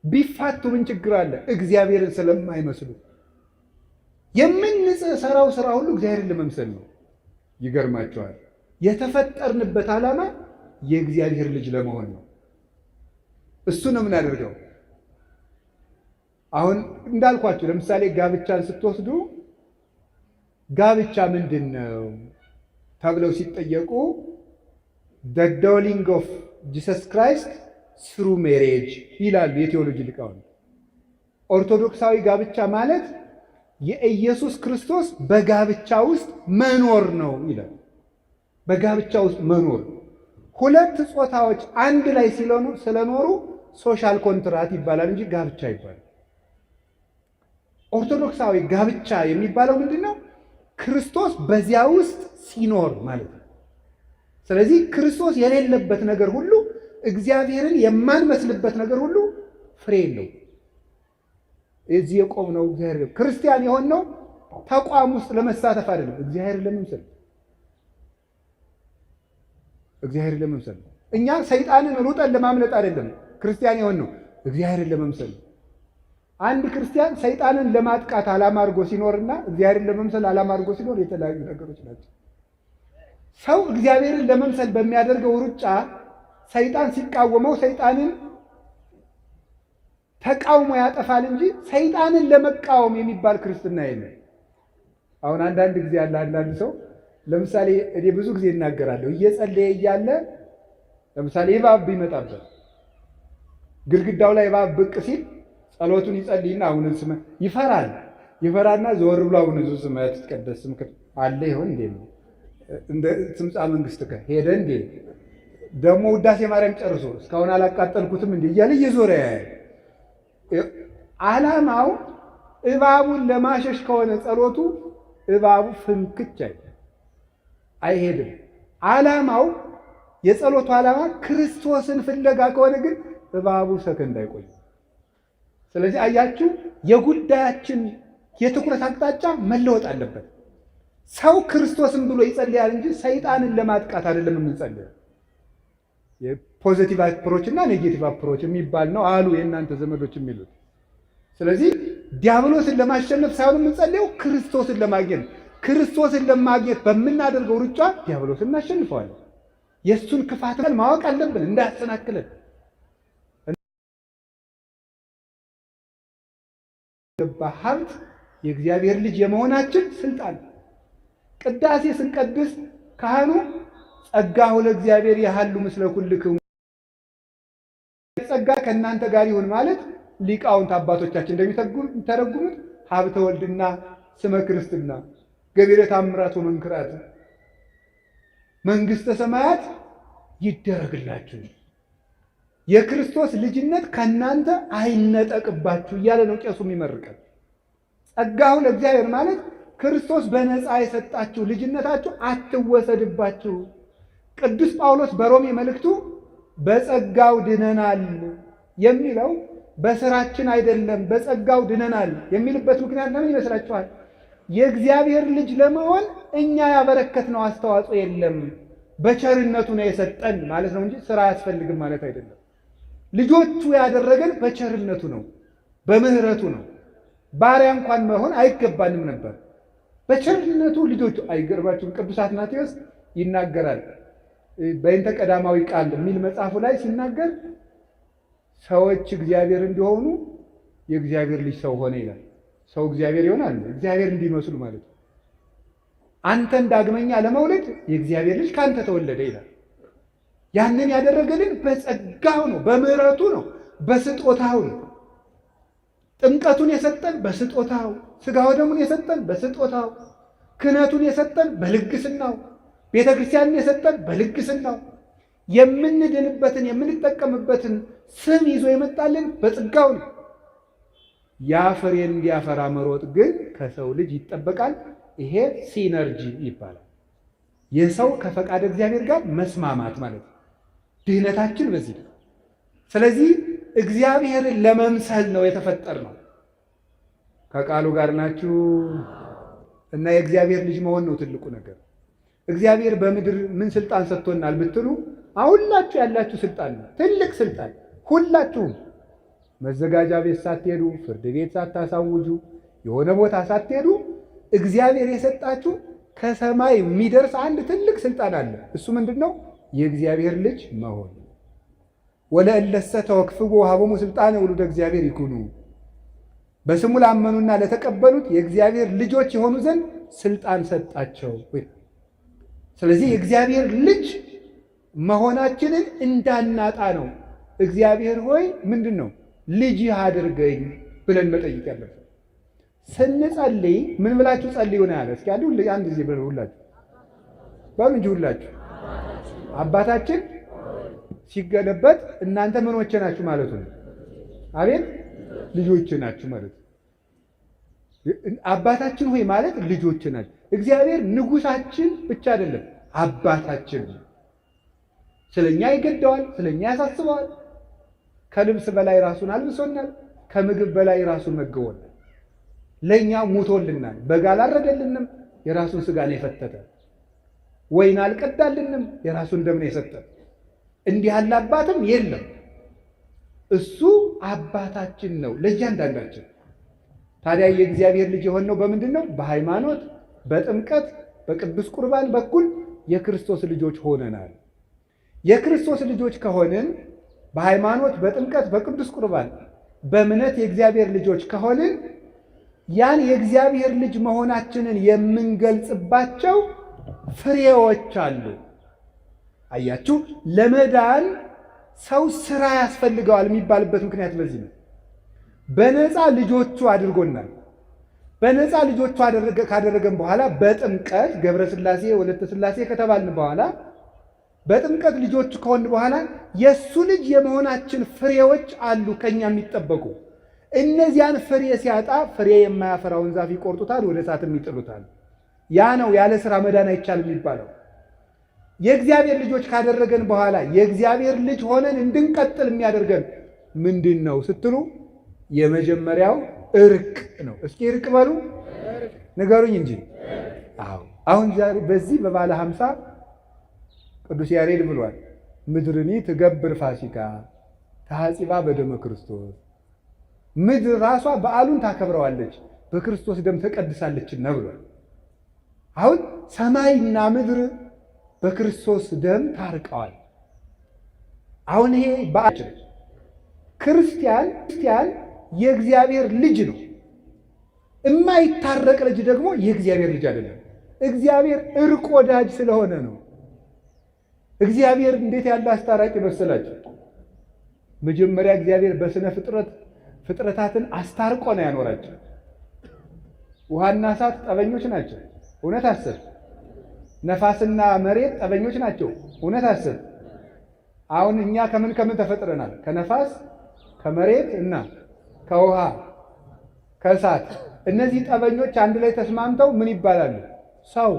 ቢፋቱ ምን ችግር አለ? እግዚአብሔርን ስለማይመስሉ። የምንሰራው ስራ ሁሉ እግዚአብሔርን ለመምሰል ነው። ይገርማቸዋል። የተፈጠርንበት ዓላማ የእግዚአብሔር ልጅ ለመሆን ነው። እሱ ነው የምናደርገው። አሁን እንዳልኳችሁ ለምሳሌ ጋብቻን ስትወስዱ ጋብቻ ምንድን ነው ተብለው ሲጠየቁ the dwelling of Jesus Christ through marriage ይላሉ የቴዎሎጂ ሊቃውንት። ኦርቶዶክሳዊ ጋብቻ ማለት የኢየሱስ ክርስቶስ በጋብቻ ውስጥ መኖር ነው ይላል። በጋብቻ ውስጥ መኖር ሁለት ጾታዎች አንድ ላይ ስለኖሩ ሶሻል ኮንትራት ይባላል እንጂ ጋብቻ ይባላል። ኦርቶዶክሳዊ ጋብቻ የሚባለው ምንድን ነው? ክርስቶስ በዚያ ውስጥ ሲኖር ማለት ነው። ስለዚህ ክርስቶስ የሌለበት ነገር ሁሉ፣ እግዚአብሔርን የማንመስልበት ነገር ሁሉ ፍሬ የለው። እዚህ የቆምነው እግዚአብሔር ክርስቲያን የሆነው ተቋም ውስጥ ለመሳተፍ አይደለም፣ እግዚአብሔርን ለመምሰል። እግዚአብሔርን ለመምሰል እኛ ሰይጣንን ሩጠን ለማምለጥ አይደለም ክርስቲያን የሆነው፣ እግዚአብሔርን ለመምሰል። አንድ ክርስቲያን ሰይጣንን ለማጥቃት ዓላማ አድርጎ ሲኖርና እግዚአብሔርን ለመምሰል ዓላማ አድርጎ ሲኖር የተለያዩ ነገሮች ናቸው። ሰው እግዚአብሔርን ለመምሰል በሚያደርገው ሩጫ ሰይጣን ሲቃወመው ሰይጣንን ተቃውሞ ያጠፋል እንጂ ሰይጣንን ለመቃወም የሚባል ክርስትና የለም። አሁን አንዳንድ ጊዜ ያለ አንዳንድ ሰው ለምሳሌ እኔ ብዙ ጊዜ እናገራለሁ፣ እየጸለየ እያለ ለምሳሌ እባብ ቢመጣበት ግድግዳው ላይ እባብ ብቅ ሲል ጸሎቱን ይጸልይና አሁን ስም ይፈራና ዘወር ብሎ አሁን ስም ያትቀደስ ስም አለ ይሆን እንዴ ነው እንደ ስምጻ መንግስት ሄደ እንዴ ደግሞ ውዳሴ ማርያም ጨርሶ እስካሁን አላቃጠልኩትም እንዴ እያለ እየዞረ ያያል። ዓላማው እባቡን ለማሸሽ ከሆነ ጸሎቱ እባቡ ፍንክች አይሄድም። ዓላማው የጸሎቱ ዓላማ ክርስቶስን ፍለጋ ከሆነ ግን እባቡ ሰከንድ አይቆይ። ስለዚህ አያችሁ፣ የጉዳያችን የትኩረት አቅጣጫ መለወጥ አለበት። ሰው ክርስቶስን ብሎ ይጸልያል እንጂ ሰይጣንን ለማጥቃት አይደለም የምንጸልየው። የፖዚቲቭ አፕሮች እና ኔጌቲቭ አፕሮች የሚባል ነው አሉ የእናንተ ዘመዶች የሚሉት። ስለዚህ ዲያብሎስን ለማሸነፍ ሳይሆን የምንጸልየው ክርስቶስን ለማግኘት። ክርስቶስን ለማግኘት በምናደርገው ሩጫ ዲያብሎስን እናሸንፈዋለን። የእሱን ክፋት ማወቅ አለብን እንዳያሰናክለን። ሀብት የእግዚአብሔር ልጅ የመሆናችን ስልጣን። ቅዳሴ ስንቀድስ ካህኑ ጸጋሁ ለእግዚአብሔር ያሃሉ ምስለ ኩልክሙ፣ ጸጋ ከእናንተ ጋር ይሁን ማለት ሊቃውንት አባቶቻችን እንደሚተረጉሙት ሀብተ ወልድና ስመ ክርስትና ገቢረ ተአምራት ወመንክራት መንግሥተ ሰማያት ይደረግላችሁ፣ የክርስቶስ ልጅነት ከእናንተ አይነጠቅባችሁ እያለ ነው ቄሱ የሚመርቀን። ጸጋሁ ለእግዚአብሔር ማለት ክርስቶስ በነፃ የሰጣችሁ ልጅነታችሁ አትወሰድባችሁ። ቅዱስ ጳውሎስ በሮሜ መልእክቱ በጸጋው ድነናል የሚለው በስራችን አይደለም፣ በጸጋው ድነናል የሚልበት ምክንያት ለምን ይመስላችኋል? የእግዚአብሔር ልጅ ለመሆን እኛ ያበረከትነው አስተዋጽኦ የለም፣ በቸርነቱ ነው የሰጠን ማለት ነው እንጂ ስራ አያስፈልግም ማለት አይደለም። ልጆቹ ያደረገን በቸርነቱ ነው፣ በምህረቱ ነው። ባሪያ እንኳን መሆን አይገባንም ነበር። በቸርነቱ ልጆቹ። አይገርባችሁም? ቅዱስ አትናቴዎስ ይናገራል በእንተ ቀዳማዊ ቃል የሚል መጽሐፉ ላይ ሲናገር ሰዎች እግዚአብሔር እንዲሆኑ የእግዚአብሔር ልጅ ሰው ሆነ ይላል። ሰው እግዚአብሔር ይሆናል እግዚአብሔር እንዲመስሉ ማለት ነው። አንተን ዳግመኛ ለመውለድ የእግዚአብሔር ልጅ ካንተ ተወለደ ይላል። ያንን ያደረገልን በጸጋው ነው፣ በምህረቱ ነው፣ በስጦታው ነው። ጥምቀቱን የሰጠን በስጦታው፣ ሥጋው ደሙን የሰጠን በስጦታው፣ ክህነቱን የሰጠን በልግስናው፣ ቤተ ክርስቲያንን የሰጠን በልግስናው፣ የምንድንበትን የምንጠቀምበትን ስም ይዞ የመጣልን በጸጋው ነው። ያ ፍሬን እንዲያፈራ መሮጥ ግን ከሰው ልጅ ይጠበቃል። ይሄ ሲነርጂ ይባላል። የሰው ከፈቃድ እግዚአብሔር ጋር መስማማት ማለት ነው። ድህነታችን በዚህ ነው። ስለዚህ እግዚአብሔርን ለመምሰል ነው የተፈጠርነው። ከቃሉ ጋር ናችሁ እና የእግዚአብሔር ልጅ መሆን ነው ትልቁ ነገር። እግዚአብሔር በምድር ምን ስልጣን ሰጥቶናል ብትሉ ሁላችሁ ያላችሁ ስልጣን ነው፣ ትልቅ ስልጣን። ሁላችሁም መዘጋጃ ቤት ሳትሄዱ፣ ፍርድ ቤት ሳታሳውጁ፣ የሆነ ቦታ ሳትሄዱ እግዚአብሔር የሰጣችሁ ከሰማይ የሚደርስ አንድ ትልቅ ስልጣን አለ። እሱ ምንድን ነው? የእግዚአብሔር ልጅ መሆን። ወለእለሰ ተወክፍዎ ወሀቦሙ ስልጣነ ውሉደ እግዚአብሔር ይኩኑ፣ በስሙ ላመኑና ለተቀበሉት የእግዚአብሔር ልጆች የሆኑ ዘንድ ስልጣን ሰጣቸው። ስለዚህ የእግዚአብሔር ልጅ መሆናችንን እንዳናጣ ነው። እግዚአብሔር ሆይ ምንድን ነው ልጅህ አድርገኝ ብለን መጠየቅ ያለብን። ስንጸልይ ምን ብላችሁ ጸልዩ ነው ያለ? እስኪ አንድ ጊዜ በሉ ሁላችሁ በሉ እንጂ ሁላችሁ። አባታችን ሲገለበጥ እናንተ ምኖቼ ናችሁ ማለቱ ነው። አቤት ልጆቼ ናችሁ ማለት ነው። አባታችን ሆይ ማለት ልጆቼ ናችሁ። እግዚአብሔር ንጉሳችን ብቻ አይደለም አባታችን። ስለኛ ይገደዋል፣ ስለኛ ያሳስበዋል። ከልብስ በላይ ራሱን አልብሶናል፣ ከምግብ በላይ ራሱን መግቦናል። ለኛ ሙቶልናል። በግ አላረደልንም፣ የራሱን ስጋ ነው የፈተተ። ወይን አልቀዳልንም፣ የራሱን ደም ነው የሰጠ። እንዲህ ያለ አባትም የለም። እሱ አባታችን ነው ለእያንዳንዳችን። ታዲያ የእግዚአብሔር ልጅ የሆነው በምንድን ነው? በሃይማኖት፣ በጥምቀት፣ በቅዱስ ቁርባን በኩል የክርስቶስ ልጆች ሆነናል። የክርስቶስ ልጆች ከሆንን በሃይማኖት፣ በጥምቀት፣ በቅዱስ ቁርባን፣ በእምነት የእግዚአብሔር ልጆች ከሆንን ያን የእግዚአብሔር ልጅ መሆናችንን የምንገልጽባቸው ፍሬዎች አሉ። አያችሁ፣ ለመዳን ሰው ስራ ያስፈልገዋል የሚባልበት ምክንያት በዚህ ነው። በነፃ ልጆቹ አድርጎናል። በነፃ ልጆቹ ካደረገን በኋላ በጥምቀት ገብረ ሥላሴ ወለተ ሥላሴ ከተባልን በኋላ በጥምቀት ልጆቹ ከሆን በኋላ የእሱ ልጅ የመሆናችን ፍሬዎች አሉ ከኛ የሚጠበቁ። እነዚያን ፍሬ ሲያጣ ፍሬ የማያፈራውን ዛፍ ይቆርጡታል፣ ወደ እሳትም ይጥሉታል። ያ ነው ያለ ስራ መዳን አይቻልም የሚባለው። የእግዚአብሔር ልጆች ካደረገን በኋላ የእግዚአብሔር ልጅ ሆነን እንድንቀጥል የሚያደርገን ምንድን ነው ስትሉ የመጀመሪያው እርቅ ነው። እስኪ እርቅ በሉ ንገሩኝ እንጂ። አሁን በዚህ በባለ 50 ቅዱስ ያሬድ ብሏል፣ ምድርኒ ትገብር ፋሲካ ተሐጺባ በደመ ክርስቶስ። ምድር ራሷ በዓሉን ታከብረዋለች በክርስቶስ ደም ተቀድሳለችና ብሏል። አሁን ሰማይና ምድር በክርስቶስ ደም ታርቀዋል። አሁን ይሄ በዓል ክርስቲያን የእግዚአብሔር ልጅ ነው። የማይታረቅ ልጅ ደግሞ የእግዚአብሔር ልጅ አይደለም። እግዚአብሔር እርቅ ወዳጅ ስለሆነ ነው። እግዚአብሔር እንዴት ያለ አስታራቂ መሰላችሁ? መጀመሪያ እግዚአብሔር በስነ ፍጥረታትን አስታርቆ ነው ያኖራቸው። ውሃና እሳት ጠበኞች ናቸው፣ እውነት አስብ። ነፋስና መሬት ጠበኞች ናቸው፣ እውነት አስብ። አሁን እኛ ከምን ተፈጥረናል? ከነፋስ ከመሬት እና ከውሃ ከእሳት። እነዚህ ጠበኞች አንድ ላይ ተስማምተው ምን ይባላሉ? ሰው።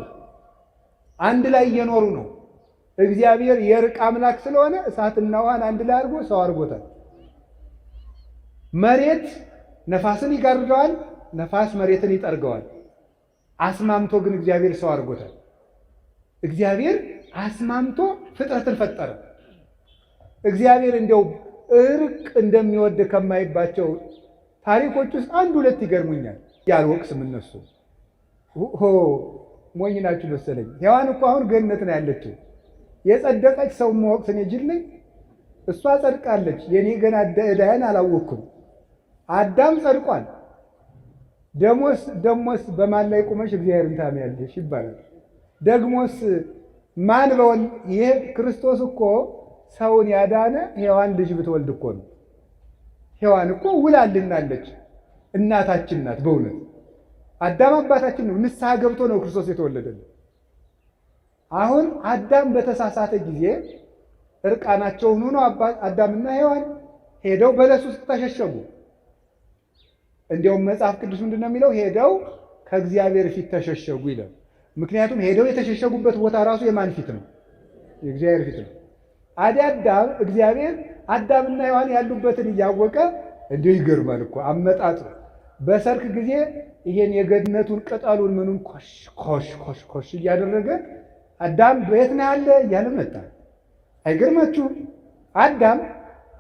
አንድ ላይ እየኖሩ ነው። እግዚአብሔር የእርቅ አምላክ ስለሆነ እሳትና ውሃን አንድ ላይ አድርጎ ሰው አድርጎታል። መሬት ነፋስን ይጋርደዋል፣ ነፋስ መሬትን ይጠርገዋል። አስማምቶ ግን እግዚአብሔር ሰው አድርጎታል። እግዚአብሔር አስማምቶ ፍጥረትን ፈጠረ። እግዚአብሔር እንዲያው እርቅ እንደሚወድ ከማይባቸው ታሪኮች ውስጥ አንድ ሁለት ይገርሙኛል። ያልወቅስም እነሱ ሞኝ ናችሁ መሰለኝ። ሔዋን እኮ አሁን ገነት ነው ያለችው። የጸደቀች ሰው መወቅስ እኔ ጅል ነኝ? እሷ ጸድቃለች። የኔ ገና ዕዳዬን አላወቅኩም። አዳም ጸድቋል። ደሞስ በማን ላይ ቁመሽ እግዚአብሔርን ታምያለሽ ይባላል። ደግሞስ ማን በወል ይሄ ክርስቶስ እኮ ሰውን ያዳነ ሔዋን ልጅ ብትወልድ እኮ ነው። ሔዋን እኮ ውላልናለች፣ እናታችን ናት። በእውነት አዳም አባታችን ነው። ንስሐ ገብቶ ነው ክርስቶስ የተወለደልን። አሁን አዳም በተሳሳተ ጊዜ እርቃናቸውን ሆነው አዳምና ሔዋን ሄደው በለስ ውስጥ ተሸሸጉ። እንዲያውም መጽሐፍ ቅዱስ ምንድን ነው የሚለው? ሄደው ከእግዚአብሔር ፊት ተሸሸጉ ይላል። ምክንያቱም ሄደው የተሸሸጉበት ቦታ ራሱ የማን ፊት ነው? የእግዚአብሔር ፊት ነው። አዳም እግዚአብሔር አዳምና ሔዋን ያሉበትን እያወቀ እንዲሁ ይገርማል እኮ አመጣጡ። በሰርክ ጊዜ ይሄን የገነቱን ቅጠሉን ምኑን ኮሽ ኮሽ ኮሽ ኮሽ እያደረገ አዳም በየት ነው ያለ እያለ መጣ። አይገርማችሁም? አዳም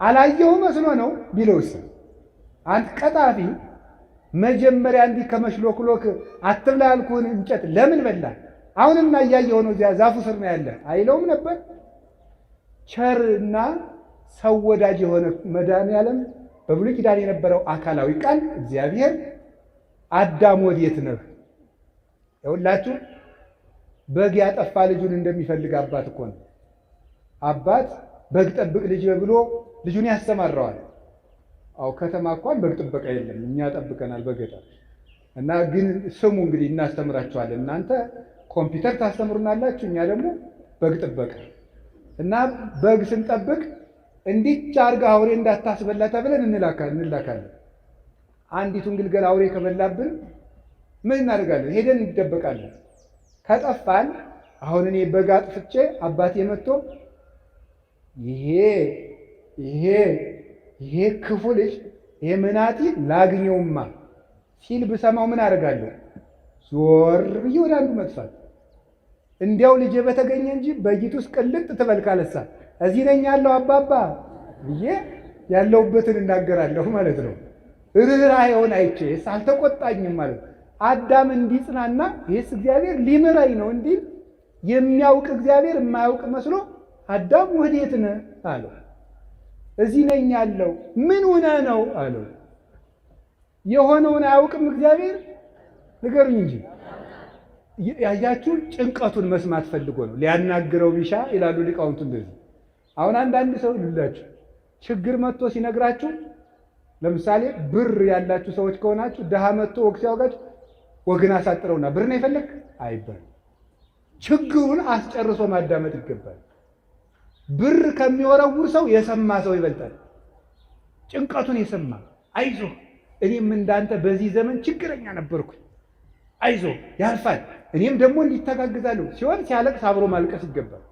አላየው መስሎ ነው ቢለውስ አንተ ቀጣፊ መጀመሪያ እንዲህ ከመሽሎክሎክ አትብላ ያልኩህን እንጨት ለምን በላ? አሁንማ እያየሁ ነው እዚያ ዛፉ ስር ነው ያለ አይለውም ነበር? ቸርና ሰው ወዳጅ የሆነ መድኃኔዓለም በብሉይ ኪዳን የነበረው አካላዊ ቃል እግዚአብሔር አዳም ወዴት ነህ? ይኸውላችሁ በግ ያጠፋ ልጁን እንደሚፈልግ አባት እኮ ነው። አባት በግ ጠብቅ ልጅ ብሎ ልጁን ያሰማራዋል። አው ከተማ እንኳን በግ ጥበቃ የለም፣ እኛ ጠብቀናል በገጠር እና ግን ስሙ እንግዲህ እናስተምራችኋለን። እናንተ ኮምፒውተር ታስተምሩናላችሁ፣ እኛ ደግሞ በግ ጥበቃ እና በግ ስንጠብቅ እንዲች አርጋ አውሬ እንዳታስበላ ተብለን እንላካለን። አንዲቱን ግልገል አውሬ ከበላብን ምን እናደርጋለን? ሄደን እንደበቃለን። ከጠፋን አሁን እኔ በግ አጥፍቼ አባቴ መጥቶ ይሄ ክፉ ልጅ ይሄ መናጢ ላግኘውማ ሲል ብሰማው ምን አደርጋለሁ? ዞር ብዬ ወደ አንዱ መጥፋት። እንዲያው ልጄ በተገኘ እንጂ በጊት ውስጥ ቅልጥ ትበልካለሳ እዚህ ነኝ ያለው አባባ ብዬ ያለውበትን እናገራለሁ ማለት ነው። ርኅራኄውን አይቼ አልተቆጣኝም ማለት ነው። አዳም እንዲጽናና ይህስ እግዚአብሔር ሊምረኝ ነው እንዲል የሚያውቅ እግዚአብሔር የማያውቅ መስሎ አዳም ወዴት ነህ አለው። እዚህ ነኝ ያለው። ምን ሆነ ነው አለው። የሆነውን አያውቅም እግዚአብሔር? ንገሩኝ እንጂ። ያያችሁ ጭንቀቱን መስማት ፈልጎ ነው ሊያናግረው ቢሻ ይላሉ ሊቃውንቱ። እንደዚህ አሁን አንዳንድ ሰው ልላችሁ ችግር መጥቶ ሲነግራችሁ፣ ለምሳሌ ብር ያላችሁ ሰዎች ከሆናችሁ ድሃ መጥቶ ወግ ሲያወጋችሁ ወግን አሳጥረውና ብር ነው የፈለግ አይባል። ችግሩን አስጨርሶ ማዳመጥ ይገባል። ብር ከሚወረውር ሰው የሰማ ሰው ይበልጣል። ጭንቀቱን የሰማ አይዞ እኔም እንዳንተ በዚህ ዘመን ችግረኛ ነበርኩኝ፣ አይዞ ያልፋል፣ እኔም ደግሞ እንዲተጋግዛለሁ ሲሆን ሲያለቅስ አብሮ ማልቀስ ይገባል።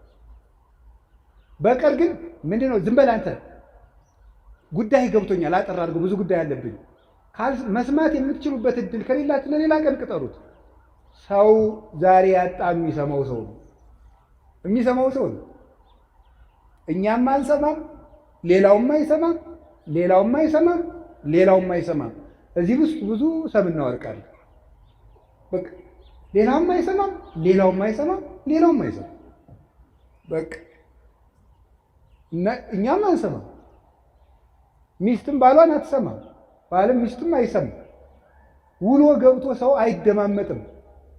በቀር ግን ምንድነው ዝም በል አንተ ጉዳይ ገብቶኛል አጠር አድርገው ብዙ ጉዳይ አለብኝ መስማት የምትችሉበት እድል ከሌላችሁ ለሌላ ቀን ቅጠሩት። ሰው ዛሬ ያጣ የሚሰማው ሰው ነው። እኛም አንሰማም፣ ሌላውም አይሰማም፣ ሌላውም አይሰማም። እዚህ ውስጥ ብዙ ሰምና ወርቃለን። በቃ ሌላውም አይሰማም፣ ሌላውም አይሰማም። በቃ እኛም አንሰማም። ሚስትም ባሏን አትሰማም፣ ባልም ሚስትም አይሰማም። ውሎ ገብቶ ሰው አይደማመጥም።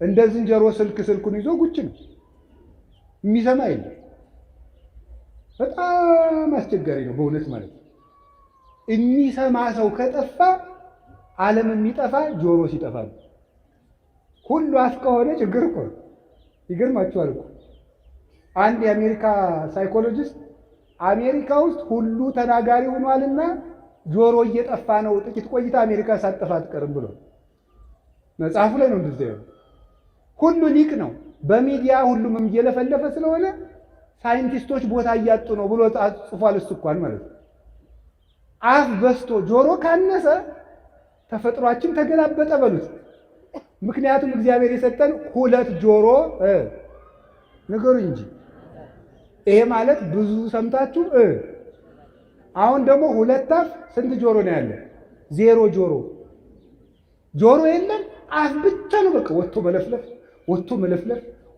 እንደ ዝንጀሮ ስልኩን ይዞ ጉጭ ነው፣ የሚሰማ የለም። በጣም አስቸጋሪ ነው በእውነት ማለት ነው። የሚሰማ ሰው ከጠፋ ዓለም የሚጠፋ ጆሮ ሲጠፋ ነው። ሁሉ አፍ ከሆነ ችግር እኮ ነው። ይገርማችኋል እኮ አንድ የአሜሪካ ሳይኮሎጂስት አሜሪካ ውስጥ ሁሉ ተናጋሪ ሆኗልና ጆሮ እየጠፋ ነው፣ ጥቂት ቆይታ አሜሪካ ሳትጠፋ አትቀርም ብሎ መጽሐፉ ላይ ነው እንደዚህ ያለው። ሁሉ ሊቅ ነው፣ በሚዲያ ሁሉም እየለፈለፈ ስለሆነ ሳይንቲስቶች ቦታ እያጡ ነው ብሎ ጽፏል። እሱ እንኳን ማለት ነው። አፍ በስቶ ጆሮ ካነሰ ተፈጥሯችን ተገላበጠ በሉት። ምክንያቱም እግዚአብሔር የሰጠን ሁለት ጆሮ ነገሩ እንጂ ይሄ ማለት ብዙ ሰምታችሁ አሁን ደግሞ ሁለት አፍ ስንት ጆሮ ነው ያለ? ዜሮ ጆሮ የለም፣ አፍ ብቻ ነው። በቃ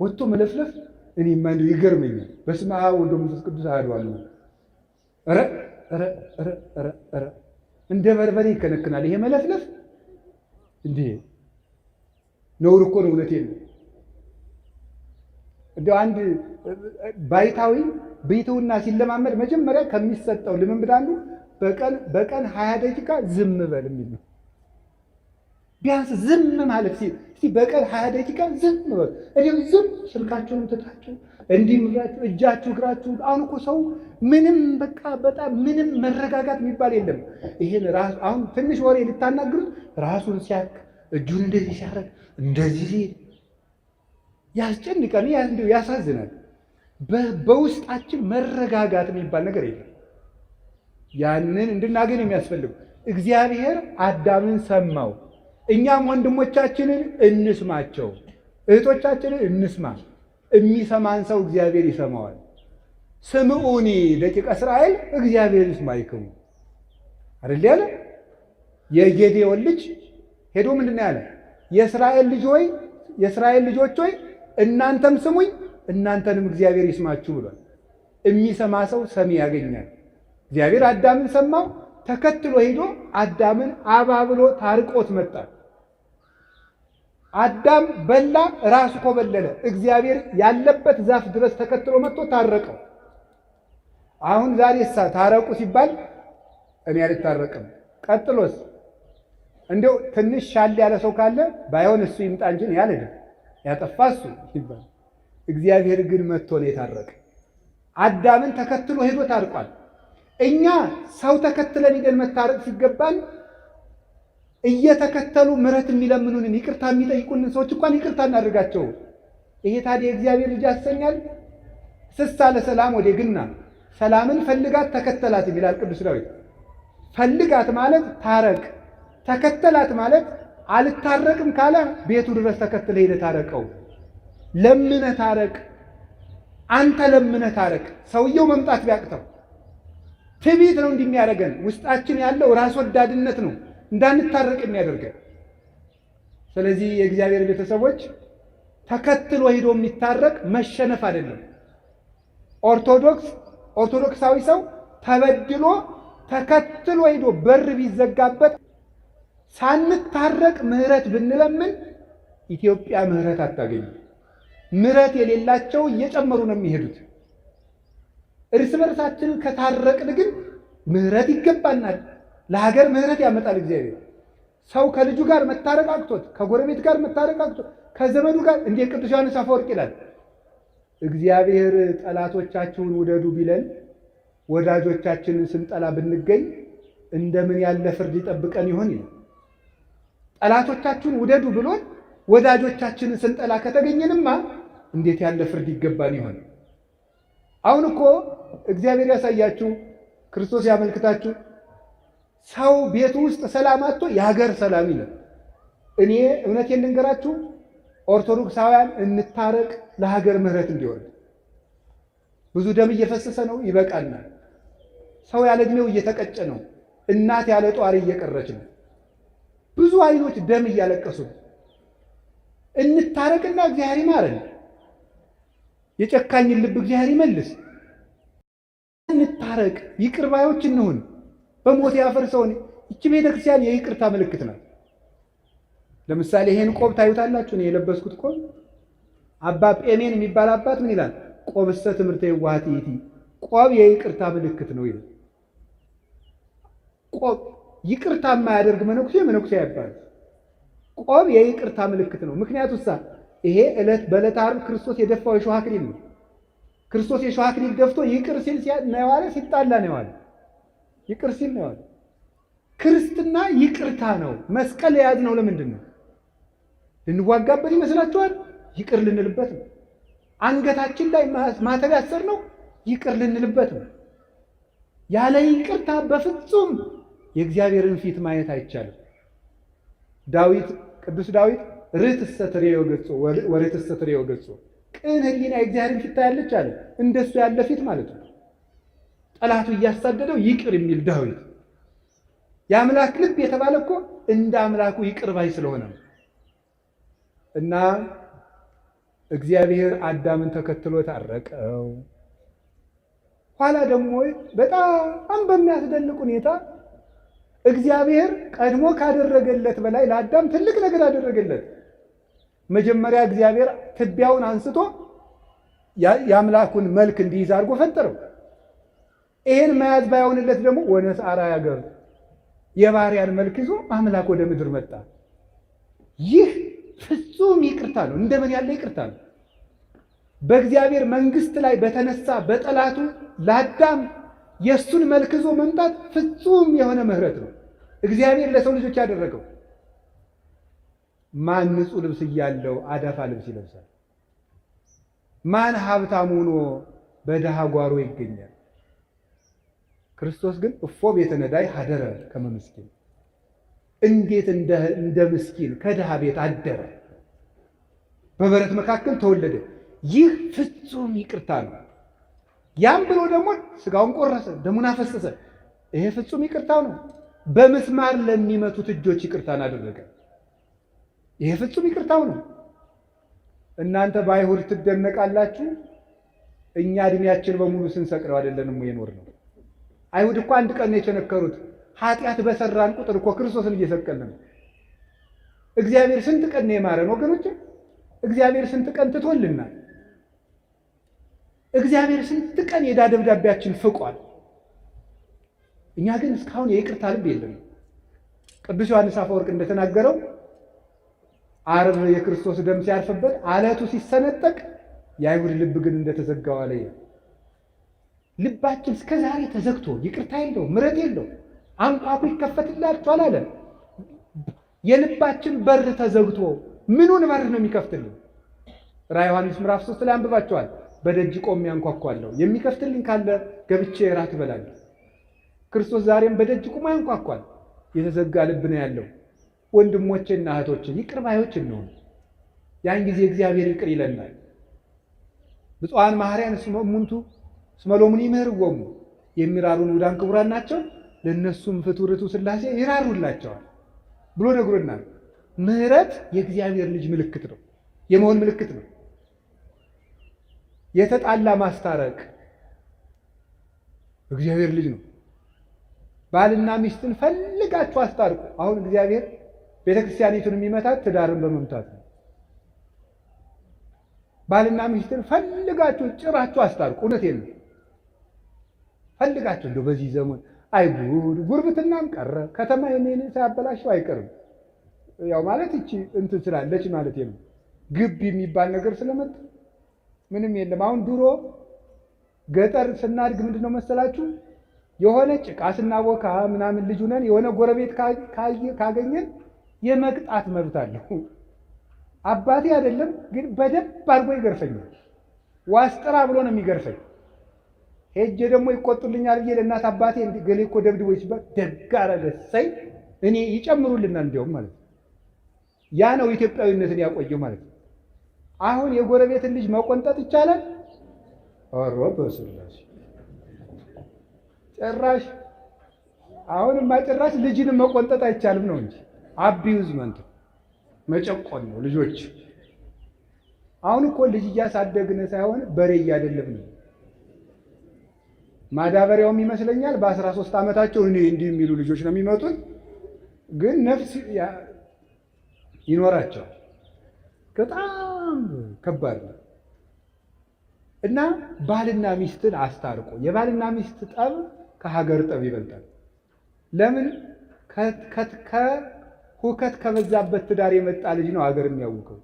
ወጥቶ መለፍለፍ እኔማ እንደው ይገርመኛል። በስመ አብ ወወልድ ወመንፈስ ቅዱስ አሐዱ አምላክ። ኧረ እንደ በርበሬ ይከነክናል ይሄ መለፍለፍ። እንዴ ነውር እኮ ነው። እውነቴን ነው። እንደው አንድ ባይታዊ ቤቱና ሲለማመድ መጀመሪያ ከሚሰጠው ልምምድ አንዱ በቀን 20 ደቂቃ ዝም በል የሚል ነው። ቢያንስ ዝም ማለት እስቲ በቀን 20 ደቂቃ ዝም በል። እዲው ዝም ስልካችሁን ትታችሁ እንዲህ ምራችሁ እጃችሁ እግራችሁ። አሁን እኮ ሰው ምንም በቃ በጣም ምንም መረጋጋት የሚባል የለም። ይሄን ራስ አሁን ትንሽ ወሬ ልታናግሩት ራሱን ሲያክ እጁን እንደዚህ ሲያደርግ እንደዚህ ሲል ያስጨንቃል፣ ያሳዝናል። በውስጣችን መረጋጋት የሚባል ነገር የለም። ያንን እንድናገኝ የሚያስፈልግ እግዚአብሔር አዳምን ሰማው። እኛም ወንድሞቻችንን እንስማቸው፣ እህቶቻችንን እንስማ። የሚሰማን ሰው እግዚአብሔር ይሰማዋል። ስምዑኒ ደቂቀ እስራኤል እግዚአብሔር ይስማይክሙ አይደል ያለ? የጌዴዎን ልጅ ሄዶ ምንድን ነው ያለ? የእስራኤል ልጆች ሆይ እናንተም ስሙኝ እናንተንም እግዚአብሔር ይስማችሁ ብሏል። የሚሰማ ሰው ሰሚ ያገኛል። እግዚአብሔር አዳምን ሰማው። ተከትሎ ሄዶ አዳምን አባብሎ ታርቆት መጣ። አዳም በላ፣ ራሱ ኮበለለ። እግዚአብሔር ያለበት ዛፍ ድረስ ተከትሎ መጥቶ ታረቀው። አሁን ዛሬ ታረቁ ሲባል እኔ አልታረቅም። ቀጥሎስ እንደው ትንሽ ሻል ያለ ሰው ካለ ባይሆን እሱ ይምጣ እንጂ ያለደ ያጠፋ እሱ ይባል። እግዚአብሔር ግን መጥቶ ነው የታረቀ። አዳምን ተከትሎ ሄዶ ታርቋል። እኛ ሰው ተከትለን ሄደን መታረቅ ሲገባን እየተከተሉ ምሕረት የሚለምኑንን ይቅርታ የሚጠይቁንን ሰዎች እንኳን ይቅርታ እናደርጋቸው። ይሄ ታዲያ የእግዚአብሔር ልጅ ያሰኛል? ስሳ ለሰላም ወደ ግና ሰላምን ፈልጋት ተከተላት ይላል ቅዱስ ዳዊት። ፈልጋት ማለት ታረቅ፣ ተከተላት ማለት አልታረቅም ካለ ቤቱ ድረስ ተከትለ ሄደ ታረቀው። ለምነ ታረቅ፣ አንተ ለምነ ታረቅ። ሰውየው መምጣት ቢያቅተው ትዕቢት ነው እንደሚያደርገን። ውስጣችን ያለው ራስ ወዳድነት ነው እንዳንታረቅ የሚያደርገን። ስለዚህ የእግዚአብሔር ቤተሰቦች ተከትሎ ሄዶ የሚታረቅ መሸነፍ አይደለም። ኦርቶዶክሳዊ ሰው ተበድሎ ተከትሎ ሄዶ በር ቢዘጋበት ሳንታረቅ ምሕረት ብንለምን ኢትዮጵያ ምሕረት አታገኝም። ምሕረት የሌላቸው እየጨመሩ ነው የሚሄዱት። እርስ በርሳችን ከታረቅን ግን ምሕረት ይገባናል። ለሀገር ምሕረት ያመጣል እግዚአብሔር። ሰው ከልጁ ጋር መታረቅ አቅቶት፣ ከጎረቤት ጋር መታረቅ አቅቶት፣ ከዘመዱ ጋር እንደ ቅዱስ ዮሐንስ አፈወርቅ ይላል እግዚአብሔር ጠላቶቻችሁን ውደዱ ቢለን ወዳጆቻችንን ስንጠላ ብንገኝ እንደምን ያለ ፍርድ ይጠብቀን ይሆን ይላል። ጠላቶቻችሁን ውደዱ ብሎን ወዳጆቻችንን ስንጠላ ከተገኘንማ እንዴት ያለ ፍርድ ይገባን ይሆን? አሁን እኮ እግዚአብሔር ያሳያችሁ፣ ክርስቶስ ያመልክታችሁ። ሰው ቤቱ ውስጥ ሰላም አጥቶ የሀገር ሰላም ይላል። እኔ እውነቴን ልንገራችሁ፣ ኦርቶዶክሳውያን እንታረቅ፣ ለሀገር ምሕረት እንዲወርድ። ብዙ ደም እየፈሰሰ ነው፣ ይበቃናል። ሰው ያለ ዕድሜው እየተቀጨ ነው። እናት ያለ ጧሪ እየቀረች ነው። ብዙ አይኖች ደም እያለቀሱ ነው። እንታረቅና እግዚአብሔር ይማረን። የጨካኝን ልብ እግዚአብሔር ይመልስ። እንታረቅ፣ ይቅር ባዮች እንሁን። በሞት ያፈርሰውን ይህች ቤተክርስቲያን የይቅርታ ምልክት ናት። ለምሳሌ ይሄን ቆብ ታዩታላችሁ። እኔ የለበስኩት ቆብ አባ ጴሜን የሚባል አባት ምን ይላል? ቆብሰ ትምህርተ የዋሃት ይእቲ፣ ቆብ የይቅርታ ምልክት ነው ይላል። ቆብ ይቅርታ የማያደርግ መነኩሴ አይባልም። ቆብ የይቅርታ ምልክት ነው። ምክንያቱም ይሄ በዕለተ ዓርብ ክርስቶስ የደፋው የሾህ አክሊል ነው። ክርስቶስ የሾህ አክሊል ደፍቶ ይቅር ሲል ነው የዋለ፣ ሲጣላ ነው የዋለ። ይቅር ሲል ነው የዋለ። ክርስትና ይቅርታ ነው። መስቀል የያዝነው ለምንድን ነው? ልንዋጋበት ይመስላችኋል? ይቅር ልንልበት ነው። አንገታችን ላይ ማተብ ያሰርነው ይቅር ልንልበት ነው። ያለ ይቅርታ በፍጹም የእግዚአብሔርን ፊት ማየት አይቻልም። ቅዱስ ዳዊት ርትዕሰ ትሬዮ ገጾ ወርትዕሰ ትሬዮ ገጾ፣ ቅን ሕሊና የእግዚአብሔርን ፊት ታያለች አለ። እንደሱ ያለ ፊት ማለት ነው። ጠላቱ እያሳደደው ይቅር የሚል ዳዊት። የአምላክ ልብ የተባለ እኮ እንደ አምላኩ ይቅር ባይ ስለሆነ ነው። እና እግዚአብሔር አዳምን ተከትሎ ታረቀው። ኋላ ደግሞ በጣም በሚያስደንቅ ሁኔታ እግዚአብሔር ቀድሞ ካደረገለት በላይ ለአዳም ትልቅ ነገር አደረገለት። መጀመሪያ እግዚአብሔር ትቢያውን አንስቶ የአምላኩን መልክ እንዲይዝ አድርጎ ፈጠረው። ይሄን መያዝ ባይሆንለት ደግሞ ወነስአራ ያገር የባሪያን መልክ ይዞ አምላክ ወደ ምድር መጣ። ይህ ፍጹም ይቅርታ ነው። እንደምን ያለ ይቅርታ ነው! በእግዚአብሔር መንግስት ላይ በተነሳ በጠላቱ ለአዳም የእሱን መልክ ይዞ መምጣት ፍጹም የሆነ ምሕረት ነው እግዚአብሔር ለሰው ልጆች ያደረገው። ማን ንጹሕ ልብስ እያለው አዳፋ ልብስ ይለብሳል? ማን ሀብታም ሆኖ በድሃ ጓሮ ይገኛል? ክርስቶስ ግን እፎ ቤተ ነዳይ ሀደረ ከመ ምስኪን፣ እንዴት እንደ ምስኪን ከድሃ ቤት አደረ፣ በበረት መካከል ተወለደ። ይህ ፍጹም ይቅርታ ነው። ያም ብሎ ደግሞ ስጋውን ቆረሰ፣ ደሙን አፈሰሰ። ይሄ ፍጹም ይቅርታው ነው። በምስማር ለሚመቱት እጆች ይቅርታን አደረገ። ይሄ ፍጹም ይቅርታው ነው። እናንተ በአይሁድ ትደነቃላችሁ፣ እኛ እድሜያችን በሙሉ ስንሰቅለው አይደለንም የኖር ነው። አይሁድ እኮ አንድ ቀን ነው የቸነከሩት። ኃጢአት በሰራን ቁጥር እኮ ክርስቶስን እየሰቀልን ነው። እግዚአብሔር ስንት ቀን ነው የማረን ወገኖች? እግዚአብሔር ስንት ቀን ትቶልናል? እግዚአብሔር ስንት ቀን የዕዳ ደብዳቤያችን ፍቋል። እኛ ግን እስካሁን የይቅርታ ልብ የለም። ቅዱስ ዮሐንስ አፈወርቅ እንደተናገረው ዓርብ የክርስቶስ ደም ሲያርፍበት አለቱ ሲሰነጠቅ የአይሁድ ልብ ግን እንደተዘጋው አለ። ልባችን እስከ ዛሬ ተዘግቶ ይቅርታ የለው፣ ምሕረት የለው። አንኳኩ ይከፈትላችኋል አለ። የልባችን በር ተዘግቶ ምኑን በር ነው የሚከፍትልን? ራዕየ ዮሐንስ ምዕራፍ 3 ላይ አንብባችኋል። በደጅ ቆሜ አንኳኳለሁ፣ የሚከፍትልኝ ካለ ገብቼ እራት እበላለሁ። ክርስቶስ ዛሬም በደጅ ቆሞ ያንኳኳል። የተዘጋ ልብ ነው ያለው። ወንድሞቼና እህቶቼ ይቅር ባዮች እንሆን። ያን ጊዜ እግዚአብሔር ይቅር ይለናል። ብፁዓን መሐርያን እስመ እሙንቱ እስመ ሎሙኒ ይምህርዎሙ፣ የሚራሩን ውዳን ክቡራን ናቸው፣ ለእነሱም ፍትሕ ርቱዕ ሥላሴ ይራሩላቸዋል ብሎ ነግሮናል። ምሕረት የእግዚአብሔር ልጅ ምልክት ነው፣ የመሆን ምልክት ነው። የተጣላ ማስታረቅ እግዚአብሔር ልጅ ነው። ባልና ሚስትን ፈልጋችሁ አስታርቁ። አሁን እግዚአብሔር ቤተክርስቲያኒቱን የሚመታት ትዳርን በመምታት ነው። ባልና ሚስትን ፈልጋችሁ ጭራችሁ አስታርቁ። እውነቴን ነው። ፈልጋችሁ እንደው በዚህ ዘመን አይጉድ ጉርብትናም ቀረ። ከተማ የኔን ሳያበላሸው አይቀርም። ያው ማለት እቺ እንትን ስላለች ማለት ነው። ግብ የሚባል ነገር ስለመጣ ምንም የለም። አሁን ድሮ ገጠር ስናድግ ምንድነው መሰላችሁ የሆነ ጭቃ ስናቦካ ምናምን ልጅ ነን የሆነ ጎረቤት ካገኘን የመቅጣት መብት አለው። አባቴ አይደለም ግን በደንብ አድርጎ ይገርፈኛል። ዋስጥራ ብሎ ነው የሚገርፈኝ። ሄጄ ደግሞ ይቆጡልኛል ብዬ ለእናት አባቴ ገሌ እኮ ደብድቦኝ ሲባል ደግ አረ ደሳይ እኔ ይጨምሩልናል እንዲያውም ማለት ነው። ያ ነው ኢትዮጵያዊነትን ያቆየው ማለት ነው። አሁን የጎረቤትን ልጅ መቆንጠጥ ይቻላል? ኧረ በስላሴ ጭራሽ አሁንማ ጭራሽ ልጅንም መቆንጠጥ አይቻልም ነው እንጂ አቢዩዝመንት መጨቆን ነው ልጆች። አሁን እኮ ልጅ እያሳደግን ሳይሆን በሬ እያደለብን ነው። ማዳበሪያውም ይመስለኛል በ13 ዓመታቸው እንዲህ የሚሉ ልጆች ነው የሚመጡት፣ ግን ነፍስ ይኖራቸዋል። በጣም ከባድ ነው። እና ባልና ሚስትን አስታርቆ የባልና ሚስት ጠብ ከሀገር ጠብ ይበልጣል። ለምን? ከሁከት ከበዛበት ትዳር የመጣ ልጅ ነው ሀገር የሚያውቀው።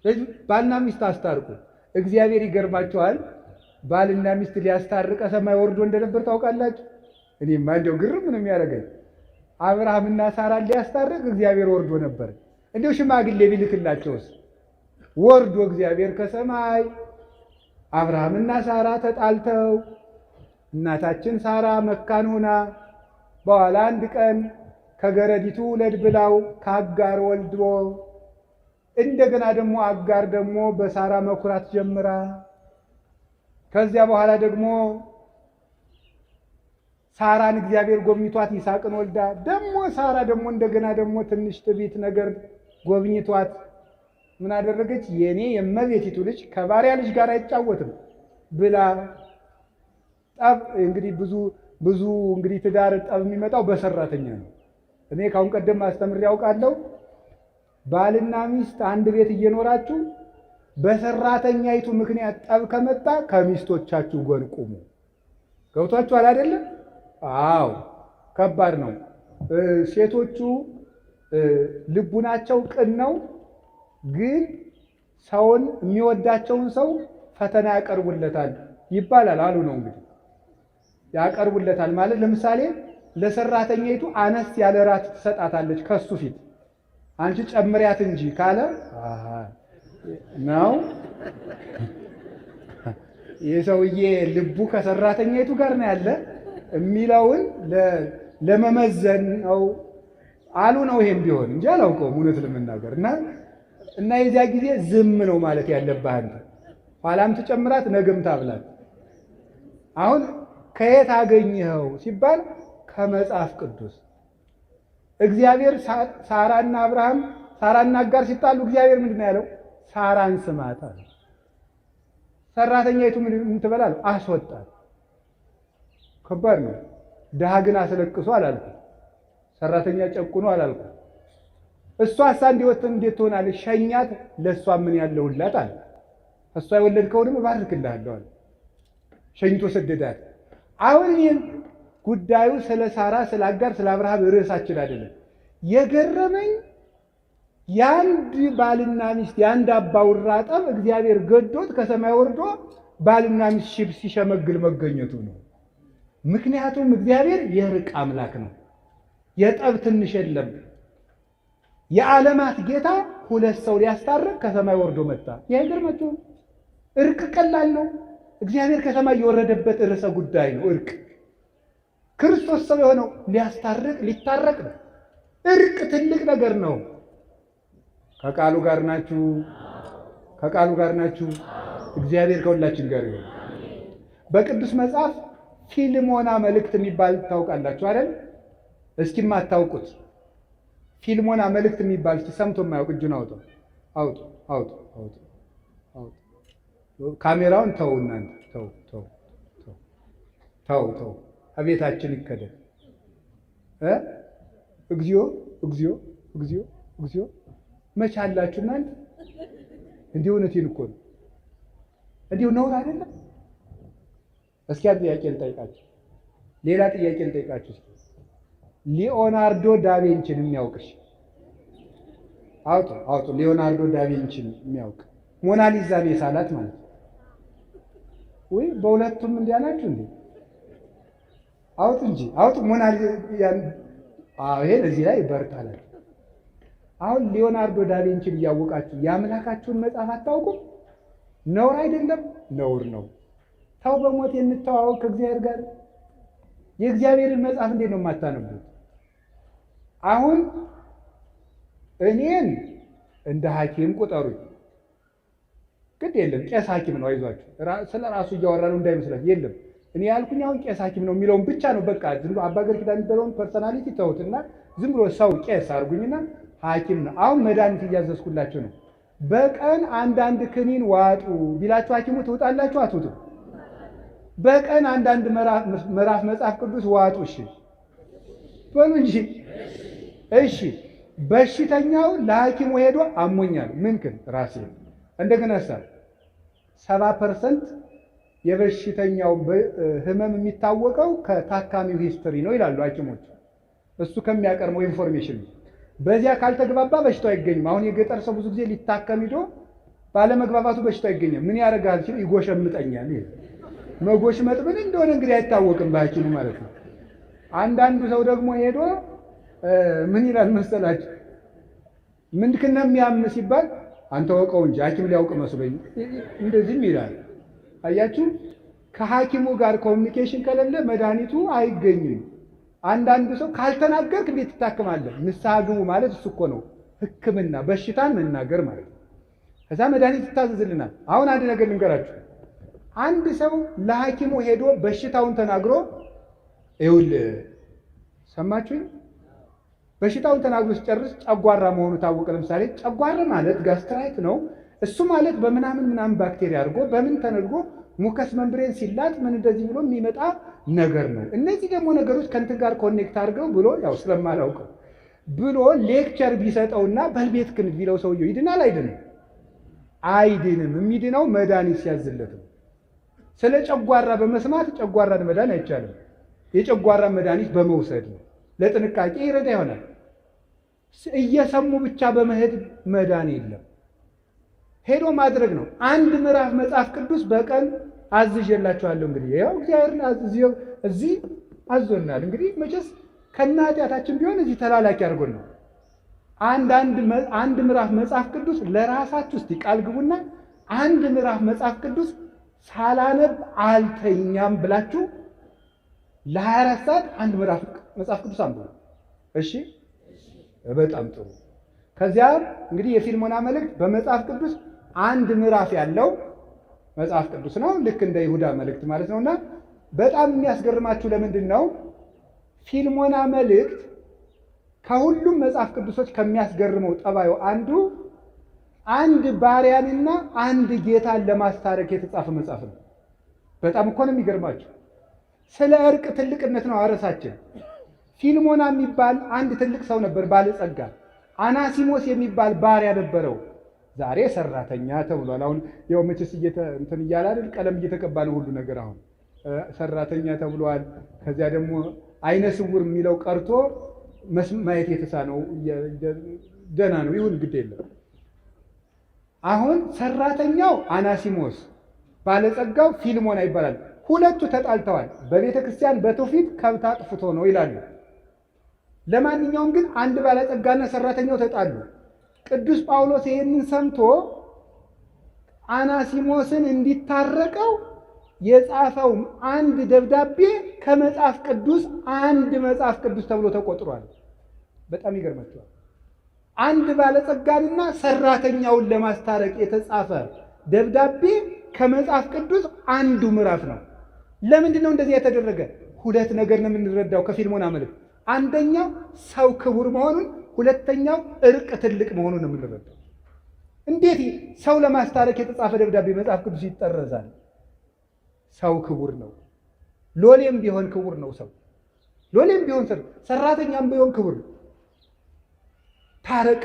ስለዚህ ባልና ሚስት አስታርቁ። እግዚአብሔር ይገርማቸዋል። ባልና ሚስት ሊያስታርቀ ሰማይ ወርዶ እንደነበር ታውቃላችሁ? እኔማ እንደው ግርም ነው የሚያደርገኝ። አብርሃምና ሳራን ሊያስታርቅ እግዚአብሔር ወርዶ ነበር። እንደው ሽማግሌ ቢልክላቸውስ? ወርዶ እግዚአብሔር ከሰማይ አብርሃምና ሳራ ተጣልተው እናታችን ሳራ መካን ሆና በኋላ አንድ ቀን ከገረዲቱ ውለድ ብላው ከአጋር ወልዶ እንደገና ደግሞ አጋር ደግሞ በሳራ መኩራት ጀምራ ከዚያ በኋላ ደግሞ ሳራን እግዚአብሔር ጎብኝቷት ይስሐቅን ወልዳ ደግሞ ሳራ ደግሞ እንደገና ደግሞ ትንሽ ትዕቢት ነገር ጎብኝቷት ምን አደረገች? የኔ የእመቤቲቱ ልጅ ከባሪያ ልጅ ጋር አይጫወትም ብላ ጠብ። እንግዲህ ብዙ እንግዲህ ትዳር ጠብ የሚመጣው በሰራተኛ ነው። እኔ ካሁን ቀደም አስተምሬ ያውቃለሁ። ባልና ሚስት አንድ ቤት እየኖራችሁ በሰራተኛይቱ ምክንያት ጠብ ከመጣ ከሚስቶቻችሁ ጎን ቁሙ። ገብቷችኋል አይደለም? አዎ፣ ከባድ ነው። ሴቶቹ ልቡናቸው ቅን ነው፣ ግን ሰውን የሚወዳቸውን ሰው ፈተና ያቀርቡለታል ይባላል አሉ ነው እንግዲህ። ያቀርቡለታል ማለት ለምሳሌ ለሰራተኛይቱ አነስ ያለ ራት ትሰጣታለች ከሱ ፊት። አንቺ ጨምሪያት እንጂ ካለ ነው የሰውዬ ልቡ ከሰራተኛይቱ ጋር ነው ያለ የሚለውን ለመመዘን ነው አሉ ነው። ይሄም ቢሆን እንጂ አላውቀውም እውነት ለመናገር እና የዚያ ጊዜ ዝም ነው ማለት ያለብህ አንተ። ኋላም ትጨምራት ነገም ታብላት። አሁን ከየት አገኘኸው ሲባል ከመጽሐፍ ቅዱስ እግዚአብሔር ሳራና አብርሃም ሳራና አጋር ሲጣሉ እግዚአብሔር ምንድን ነው ያለው? ሳራን ስማት አለ። ሰራተኛይቱ ምን ትበላል? አስወጣት። ከባድ ነው። ድሃ ግን አስለቅሶ አላልኩ፣ ሰራተኛ ጨቁኖ አላልኩ። እሷ እንዴት ትሆናለች? ሸኛት፣ ለእሷ ምን ያለውላት አለ። እሷ የወለድከውንም እባርክልሃለሁ አለ። ሸኝቶ ሰደዳት። አሁን ይህን ጉዳዩ ስለ ሳራ ስለ አጋር ስለ አብርሃም ርዕሳችን አይደለም። የገረመኝ የአንድ ባልና ሚስት የአንድ አባውራ ጠብ እግዚአብሔር ገዶት ከሰማይ ወርዶ ባልና ሚስት ሲሸመግል መገኘቱ ነው። ምክንያቱም እግዚአብሔር የእርቅ አምላክ ነው። የጠብ ትንሽ የለም። የዓለማት ጌታ ሁለት ሰው ሊያስታርቅ ከሰማይ ወርዶ መጣ። ይሄ ገርማችሁ? እርቅ ቀላል ነው። እግዚአብሔር ከሰማይ የወረደበት ርዕሰ ጉዳይ ነው እርቅ። ክርስቶስ ሰው የሆነው ሊያስታርቅ ሊታረቅ ነው። እርቅ ትልቅ ነገር ነው። ከቃሉ ጋር ናችሁ? ከቃሉ ጋር ናችሁ? እግዚአብሔር ከሁላችን ጋር ይሁን። በቅዱስ መጽሐፍ ፊልሞና መልእክት የሚባል ታውቃላችሁ አይደል? እስኪ ማታውቁት ፊልሞና መልእክት የሚባል ሰምቶ የማያውቅ እጁን አውጡ። አውጡ አውጡ አውጡ አውጡ። ካሜራውን ተው እናንተ ተው ተው ተው ተው። አቤታችን ይከደን። እግዚኦ እግዚኦ እግዚኦ እግዚኦ። መች አላችሁ እናንተ? እንዲሁ እውነቴን እኮ ነው። እንዲሁ ነውር አይደለም። እስኪ አንድ ጥያቄ ልጠይቃችሁ፣ ሌላ ጥያቄ ልጠይቃችሁ። ሊዮናርዶ ዳቪንቺን የሚያውቅሽ አውጡ አውጡ። ሊዮናርዶ ዳቪንቺን የሚያውቅ ሞናሊዛን የሳላት ማለት ነው ወይ? በሁለቱም እንዲያ ናችሁ እንዴ? አውጡ እንጂ አውጡ። ሞናሊዛን ይሄን እዚህ ላይ በርታላችሁ። አሁን ሊዮናርዶ ዳቪንቺን እያወቃችሁ የአምላካችሁን መጽሐፍ አታውቁም? ነውር አይደለም? ነውር ነው። ተው በሞት እንተዋወቅ ከእግዚአብሔር ጋር። የእግዚአብሔርን መጽሐፍ እንዴት ነው የማታነቡት? አሁን እኔን እንደ ሐኪም ቁጠሩኝ። ግድ የለም ቄስ ሐኪም ነው። አይዟችሁ፣ ስለ ራሱ እያወራ ነው እንዳይመስላችሁ። የለም እኔ ያልኩኝ አሁን ቄስ ሐኪም ነው የሚለውን ብቻ ነው። በቃ ዝም ብሎ አባ ገር ኪዳን የሚባለውን ፐርሰናሊቲ ተውትና ዝም ብሎ ሰው ቄስ አድርጉኝና ሐኪም ነው። አሁን መድኃኒት እያዘዝኩላችሁ ነው። በቀን አንዳንድ ክኒን ዋጡ ቢላችሁ ሐኪሙ ትውጣላችሁ አትውጡ? በቀን አንዳንድ ምዕራፍ መጽሐፍ ቅዱስ ዋጡ። እሺ በሉ እንጂ። እሺ በሽተኛው ለሐኪሙ ሄዶ አሞኛል ምንክን ራሴ እንደገና 70% የበሽተኛው ህመም የሚታወቀው ከታካሚው ሂስትሪ ነው ይላሉ ሐኪሞች። እሱ ከሚያቀርበው ኢንፎርሜሽን በዚያ ካልተግባባ በሽታው አይገኝም። አሁን የገጠር ሰው ብዙ ጊዜ ሊታከም ሄዶ ባለመግባባቱ በሽታው አይገኝም። ምን ያደርጋል ሲል ይጎሸምጠኛል። መጎሽመጥ ምን እንደሆነ እንግዲህ አይታወቅም በሐኪሙ ማለት ነው። አንዳንዱ ሰው ደግሞ ሄዶ ምን ይላል መሰላችሁ? ምንድን ነው የሚያም ሲባል አንተ ወቀው እንጂ ሐኪም ሊያውቅ መስሎኝ እንደዚህም ይላል። አያችሁ፣ ከሐኪሙ ጋር ኮሚኒኬሽን ከሌለ መድኃኒቱ አይገኝም። አንዳንዱ ሰው ካልተናገርክ እንዴት ትታከማለህ? ንስሐ ግቡ ማለት እሱ እኮ ነው ሕክምና፣ በሽታን መናገር ማለት ነው። ከዛ መድኃኒት ይታዘዝልናል። አሁን አንድ ነገር ልንገራችሁ። አንድ ሰው ለሐኪሙ ሄዶ በሽታውን ተናግሮ ይኸውልህ፣ ሰማችሁኝ? በሽታውን ተናግሮ ሲጨርስ ጨጓራ መሆኑ ታወቀ። ለምሳሌ ጨጓራ ማለት ጋስትራይት ነው። እሱ ማለት በምናምን ባክቴሪያ አድርጎ በምን ተነድጎ ሙከስ መንብሬን ሲላጥ ምን እንደዚህ ብሎ የሚመጣ ነገር ነው። እነዚህ ደግሞ ነገሮች ከእንትን ጋር ኮኔክት አድርገው ብሎ ያው ስለማላውቀው ብሎ ሌክቸር ቢሰጠውና በልቤት ክንድ ቢለው ሰውየው ይድናል አይድንም? አይድንም። የሚድነው መድኃኒት ሲያዝለት ነው። ስለ ጨጓራ በመስማት ጨጓራን መዳን አይቻልም። የጨጓራ መድኃኒት በመውሰድ ነው። ለጥንቃቄ ይረዳ ይሆናል። እየሰሙ ብቻ በመሄድ መዳን የለም። ሄዶ ማድረግ ነው። አንድ ምዕራፍ መጽሐፍ ቅዱስ በቀን አዝዤላችኋለሁ። እንግዲህ ያው እግዚአብሔር እዚህ አዞናል። እንግዲህ መቼስ ከነ ኃጢአታችን ቢሆን እዚህ ተላላኪ አድርጎን ነው። አንድ ምዕራፍ መጽሐፍ ቅዱስ ለራሳችሁ እስቲ ቃል ግቡና አንድ ምዕራፍ መጽሐፍ ቅዱስ ሳላነብ አልተኛም ብላችሁ ለ24 ሰዓት አንድ ምዕራፍ መጽሐፍ ቅዱስ አንብቡ። እሺ፣ በጣም ጥሩ። ከዚያም እንግዲህ የፊልሞና መልእክት በመጽሐፍ ቅዱስ አንድ ምዕራፍ ያለው መጽሐፍ ቅዱስ ነው። ልክ እንደ ይሁዳ መልእክት ማለት ነውና በጣም የሚያስገርማችሁ ለምንድን ነው ፊልሞና መልእክት ከሁሉም መጽሐፍ ቅዱሶች ከሚያስገርመው ጠባዩ አንድ ባሪያንና አንድ ጌታን ለማስታረቅ የተጻፈ መጽሐፍ ነው። በጣም እኮ ነው የሚገርማችሁ። ስለ እርቅ ትልቅነት ነው አርዕሳችን። ፊልሞና የሚባል አንድ ትልቅ ሰው ነበር፣ ባለጸጋ። አናሲሞስ የሚባል ባሪያ ነበረው። ዛሬ ሰራተኛ ተብሏል። አሁን ያው መቼስ እንትን እያለ አይደል ቀለም እየተቀባ ነው ሁሉ ነገር። አሁን ሰራተኛ ተብሏል። ከዚያ ደግሞ አይነ ስውር የሚለው ቀርቶ ማየት የተሳነው ደህና ነው፣ ይሁን ግድ የለም። አሁን ሰራተኛው አናሲሞስ፣ ባለጸጋው ፊልሞና ይባላል። ሁለቱ ተጣልተዋል። በቤተ ክርስቲያን በትውፊት ከብት አጥፍቶ ነው ይላሉ። ለማንኛውም ግን አንድ ባለጸጋና ሰራተኛው ተጣሉ። ቅዱስ ጳውሎስ ይህንን ሰምቶ አናሲሞስን እንዲታረቀው የጻፈው አንድ ደብዳቤ ከመጽሐፍ ቅዱስ አንድ መጽሐፍ ቅዱስ ተብሎ ተቆጥሯል። በጣም ይገርማችኋል። አንድ ባለጸጋንና ሰራተኛውን ለማስታረቅ የተጻፈ ደብዳቤ ከመጽሐፍ ቅዱስ አንዱ ምዕራፍ ነው። ለምንድን ነው እንደዚህ የተደረገ? ሁለት ነገር ነው የምንረዳው ከፊልሞና መልእክት። አንደኛው ሰው ክቡር መሆኑን፣ ሁለተኛው እርቅ ትልቅ መሆኑን ነው የምንረዳው። እንዴት ሰው ለማስታረቅ የተጻፈ ደብዳቤ መጽሐፍ ቅዱስ ይጠረዛል? ሰው ክቡር ነው። ሎሌም ቢሆን ክቡር ነው። ሰው ሎሌም ቢሆን ሰራተኛም ቢሆን ክቡር ነው። ታረቅ፣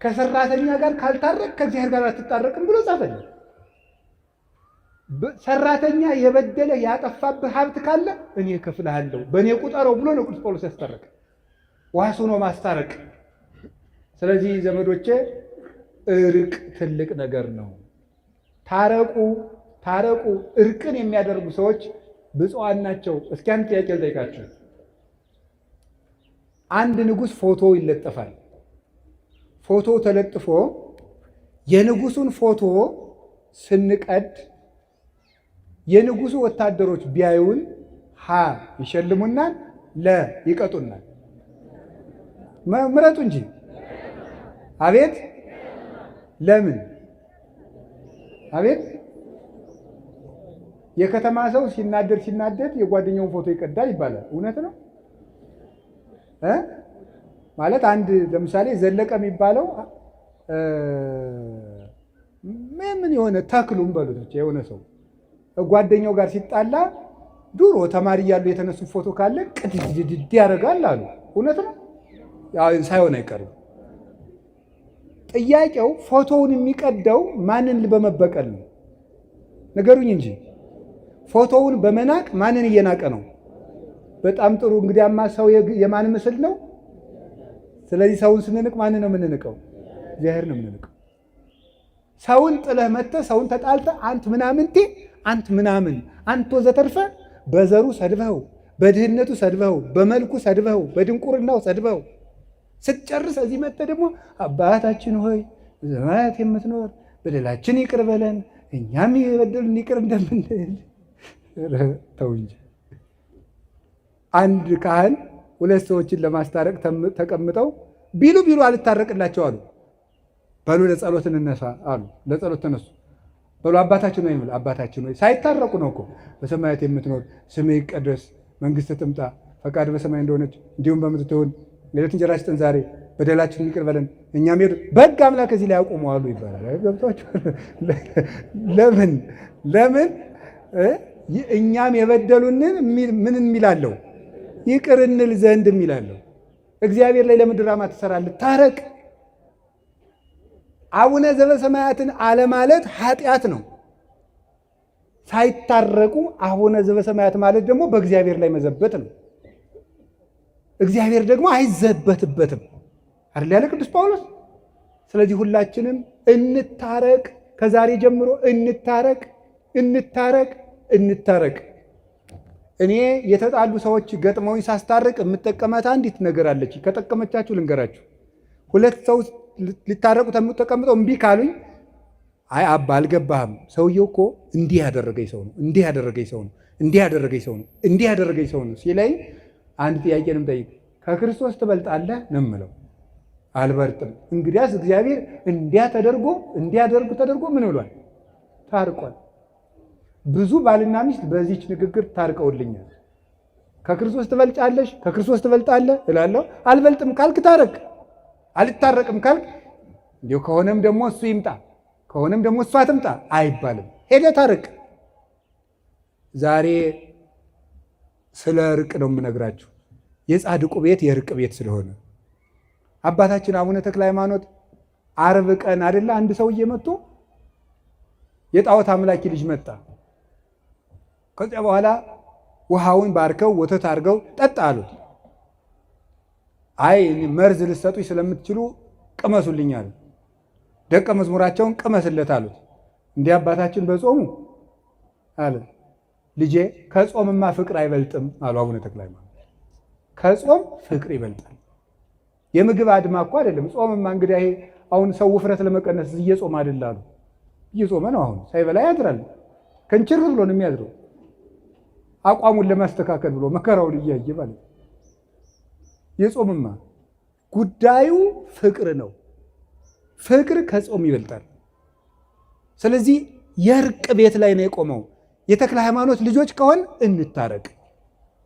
ከሰራተኛ ጋር ካልታረቅ ከእግዚአብሔር ጋር አትታረቅም ብሎ ጻፈልን። ሰራተኛ የበደለ ያጠፋብህ ሀብት ካለ እኔ እከፍልሃለሁ በእኔ ቁጠረው ብሎ ነው ቅዱስ ጳውሎስ ያስታረቀ። ዋሱ ነው ማስታረቅ። ስለዚህ ዘመዶቼ እርቅ ትልቅ ነገር ነው። ታረቁ። እርቅን የሚያደርጉ ሰዎች ብፁዓን ናቸው። እስኪ አንድ ጥያቄ ልጠይቃችሁ። አንድ ንጉሥ ፎቶ ይለጠፋል። ፎቶ ተለጥፎ የንጉሱን ፎቶ ስንቀድ የንጉሱ ወታደሮች ቢያዩን ሀ ይሸልሙናል፣ ለ ይቀጡናል። ምረጡ እንጂ። አቤት ለምን? አቤት የከተማ ሰው ሲናደድ የጓደኛውን ፎቶ ይቀዳል ይባላል። እውነት ነው ማለት አንድ ለምሳሌ ዘለቀ የሚባለው ምን የሆነ ተክሉም በሉት ብቻ የሆነ ሰው ጓደኛው ጋር ሲጣላ ድሮ ተማሪ እያሉ የተነሱ ፎቶ ካለ ቅድድድ ያደርጋል አሉ። እውነት ነው ሳይሆን አይቀርም። ጥያቄው ፎቶውን የሚቀደው ማንን በመበቀል ነው? ነገሩኝ እንጂ ፎቶውን በመናቅ ማንን እየናቀ ነው? በጣም ጥሩ። እንግዲያማ ሰው የማን ምስል ነው? ስለዚህ ሰውን ስንንቅ ማንን ነው የምንንቀው? እግዚአብሔር ነው የምንንቀው። ሰውን ጥለህ መተህ ሰውን ተጣልተህ አንት ምናምንቴ፣ አንት ምናምን፣ አንተ ወዘተርፈ በዘሩ ሰድበው፣ በድህነቱ ሰድበው፣ በመልኩ ሰድበው፣ በድንቁርናው ሰድበው ስትጨርስ እዚህ መጥተህ ደግሞ አባታችን ሆይ በሰማያት የምትኖር በደላችን ይቅር በለን እኛም የበደሉን ይቅር እንደምንል። ተው እንጂ። አንድ ካህን ሁለት ሰዎችን ለማስታረቅ ተቀምጠው ቢሉ አልታረቅላቸው አሉ። በሉ ለጸሎት እንነሳ አሉ። ለጸሎት ተነሱ። በሉ አባታችን ሆይ ይምል። አባታችን ሆይ ሳይታረቁ ነው እኮ። በሰማያት የምትኖር ስምህ ይቀደስ፣ መንግስትህ ትምጣ፣ ፈቃድ በሰማይ እንደሆነች እንዲሁም በምድር ትሁን። የዕለት እንጀራችንን ስጠን ዛሬ፣ በደላችንን ይቅር በለን እኛም በሕግ አምላክ እዚህ ላይ ያቆሙ አሉ ይባላል። ገብቷችሁ? ለምን እኛም የበደሉንን ምን የሚላለው ይቅር እንል ዘንድ የሚላለው። እግዚአብሔር ላይ ለምን ድራማ ትሰራለህ? ታረቅ። አቡነ ዘበሰማያትን አለማለት ኃጢአት ነው። ሳይታረቁ አቡነ ዘበሰማያት ማለት ደግሞ በእግዚአብሔር ላይ መዘበት ነው። እግዚአብሔር ደግሞ አይዘበትበትም አይደል ያለ ቅዱስ ጳውሎስ። ስለዚህ ሁላችንም እንታረቅ፣ ከዛሬ ጀምሮ እንታረቅ። እኔ የተጣሉ ሰዎች ገጥመውኝ ሳስታርቅ የምጠቀማት አንዲት ነገር አለች። ከጠቀመቻችሁ ልንገራችሁ። ሁለት ሰው ሊታረቁ ተቀምጠው እምቢ ካሉኝ አይ አባ አልገባህም፣ ሰውየው እኮ እንዲህ ያደረገኝ ሰው ነው፣ እንዲህ ያደረገኝ ሰው ነው፣ እንዲህ ያደረገኝ ሰው ነው፣ እንዲህ ያደረገኝ ሰው ነው ሲለኝ አንድ ጥያቄንም ጠይቅ፣ ከክርስቶስ ትበልጣለህ ነው የምለው። አልበልጥም። እንግዲያስ እግዚአብሔር እንዲያደርጉ ተደርጎ ምን ብሏል? ታርቋል። ብዙ ባልና ሚስት በዚች ንግግር ታርቀውልኛል። ከክርስቶስ ትበልጫለሽ፣ ከክርስቶስ ትበልጣለህ እላለሁ። አልበልጥም ካልክ ታረቅ፣ አልታረቅም ካልክ እንዲሁ ከሆነም ደግሞ እሱ ይምጣ፣ ከሆነም ደግሞ እሷ ትምጣ አይባልም። ሄደህ ታረቅ። ዛሬ ስለ እርቅ ነው የምነግራችሁ። የጻድቁ ቤት የእርቅ ቤት ስለሆነ አባታችን አቡነ ተክለ ሃይማኖት ዓርብ ቀን አይደለ አንድ ሰውዬ መጥቶ የጣዖት አምላኪ ልጅ መጣ። ከዚያ በኋላ ውሃውን ባርከው ወተት አድርገው ጠጣ አሉት። አይ መርዝ ልትሰጡኝ ስለምትችሉ ቅመሱልኝ አሉ። ደቀ መዝሙራቸውን ቅመስለት አሉት። እንዲህ አባታችን በጾሙ አለ። ልጄ ከጾምማ ፍቅር አይበልጥም አሉ አቡነ ተክለ ሃይማኖት። ከጾም ፍቅር ይበልጣል። የምግብ አድማ እኮ አይደለም። ጾምማ እንግዲህ ይሄ አሁን ሰው ውፍረት ለመቀነስ እየጾም አይደል አሉ። እየጾመ ነው አሁን፣ ሳይበላ ያድራል። ከንችር ብሎ ነው የሚያድረው፣ አቋሙን ለማስተካከል ብሎ መከራውን እያየ ማለት። የጾምማ ጉዳዩ ፍቅር ነው። ፍቅር ከጾም ይበልጣል። ስለዚህ የእርቅ ቤት ላይ ነው የቆመው። የተክለ ሃይማኖት ልጆች ከሆን እንታረቅ።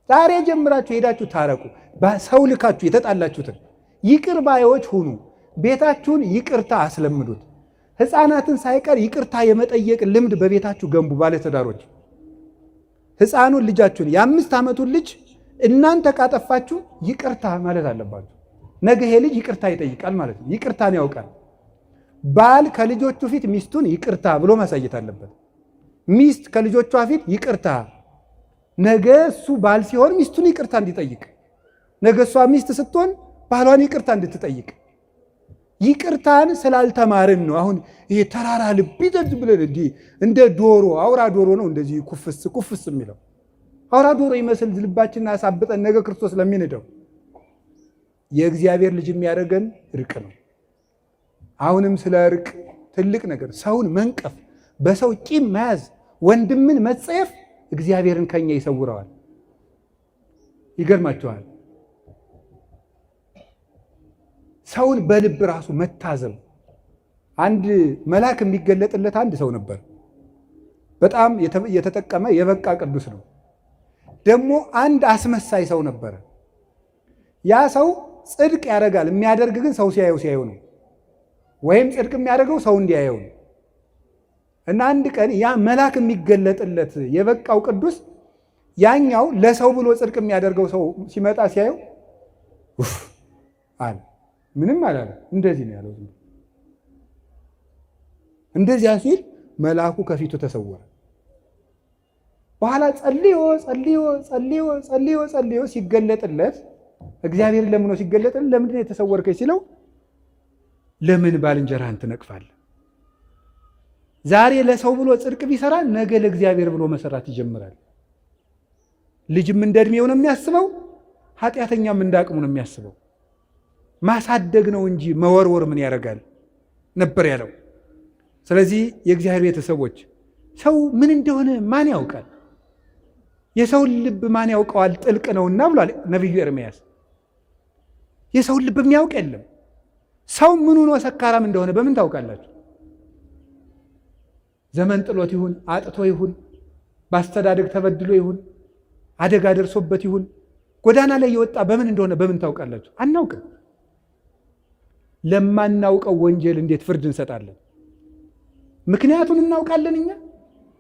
ዛሬ ጀምራችሁ ሄዳችሁ ታረቁ። ሰው ልካችሁ የተጣላችሁትን ይቅር ባዮች ሁኑ። ቤታችሁን ይቅርታ አስለምዱት። ሕፃናትን ሳይቀር ይቅርታ የመጠየቅ ልምድ በቤታችሁ ገንቡ። ባለትዳሮች ሕፃኑን ልጃችሁን የ5 ዓመቱን ልጅ እናንተ ካጠፋችሁ ይቅርታ ማለት አለባችሁ። ነገ ይሄ ልጅ ይቅርታ ይጠይቃል ማለት ነው። ይቅርታን ያውቃል። ባል ከልጆቹ ፊት ሚስቱን ይቅርታ ብሎ ማሳየት አለበት። ሚስት ከልጆቿ ፊት ይቅርታ፣ ነገ እሱ ባል ሲሆን ሚስቱን ይቅርታ እንዲጠይቅ፣ ነገ እሷ ሚስት ስትሆን ባሏን ይቅርታ እንድትጠይቅ። ይቅርታን ስላልተማርን ነው። አሁን ይሄ ተራራ ልብ ይዘዝ ብለን እንደ ዶሮ አውራ ዶሮ ነው እንደዚህ ኩፍስ ኩፍስ የሚለው አውራ ዶሮ ይመስል ልባችንን አሳብጠን ነገ ክርስቶስ ለሚንደው። የእግዚአብሔር ልጅ የሚያደርገን እርቅ ነው። አሁንም ስለ እርቅ ትልቅ ነገር፣ ሰውን መንቀፍ፣ በሰው ቂም መያዝ፣ ወንድምን መጸየፍ እግዚአብሔርን ከኛ ይሰውረዋል። ይገርማችኋል። ሰውን በልብ ራሱ መታዘብ። አንድ መልአክ የሚገለጥለት አንድ ሰው ነበር። በጣም የተጠቀመ የበቃ ቅዱስ ነው። ደግሞ አንድ አስመሳይ ሰው ነበረ። ያ ሰው ጽድቅ ያደርጋል። የሚያደርግ ግን ሰው ሲያየው ነው። ወይም ጽድቅ የሚያደርገው ሰው እንዲያየው ነው። እና አንድ ቀን ያ መልአክ የሚገለጥለት የበቃው ቅዱስ ያኛው ለሰው ብሎ ጽድቅ የሚያደርገው ሰው ሲመጣ ሲያየው አለ። ምንም አላለ። እንደዚህ ነው ያለው። እንደዚያ ሲል መልአኩ ከፊቱ ተሰወረ። በኋላ ጸልዮ ሲገለጥለት እግዚአብሔር ለምኖ ሲገለጥለት ለምንድን ነው የተሰወርከኝ ሲለው ለምን ባልንጀራህን ትነቅፋለህ? ዛሬ ለሰው ብሎ ጽድቅ ቢሰራ ነገ ለእግዚአብሔር ብሎ መሰራት ይጀምራል። ልጅም እንደ ዕድሜው ነው የሚያስበው፣ ኃጢአተኛም እንደ አቅሙ ነው የሚያስበው። ማሳደግ ነው እንጂ መወርወር ምን ያደርጋል ነበር ያለው። ስለዚህ የእግዚአብሔር ቤተሰቦች ሰው ምን እንደሆነ ማን ያውቃል? የሰውን ልብ ማን ያውቀዋል? ጥልቅ ነውና ብሏል ነቢዩ ኤርምያስ። የሰውን ልብ የሚያውቅ የለም። ሰው ምን ሆኖ ሰካራም እንደሆነ በምን ታውቃላችሁ? ዘመን ጥሎት ይሁን፣ አጥቶ ይሁን፣ በአስተዳደግ ተበድሎ ይሁን፣ አደጋ ደርሶበት ይሁን፣ ጎዳና ላይ የወጣ በምን እንደሆነ በምን ታውቃላችሁ? አናውቅም። ለማናውቀው ወንጀል እንዴት ፍርድ እንሰጣለን? ምክንያቱን እናውቃለን። እኛ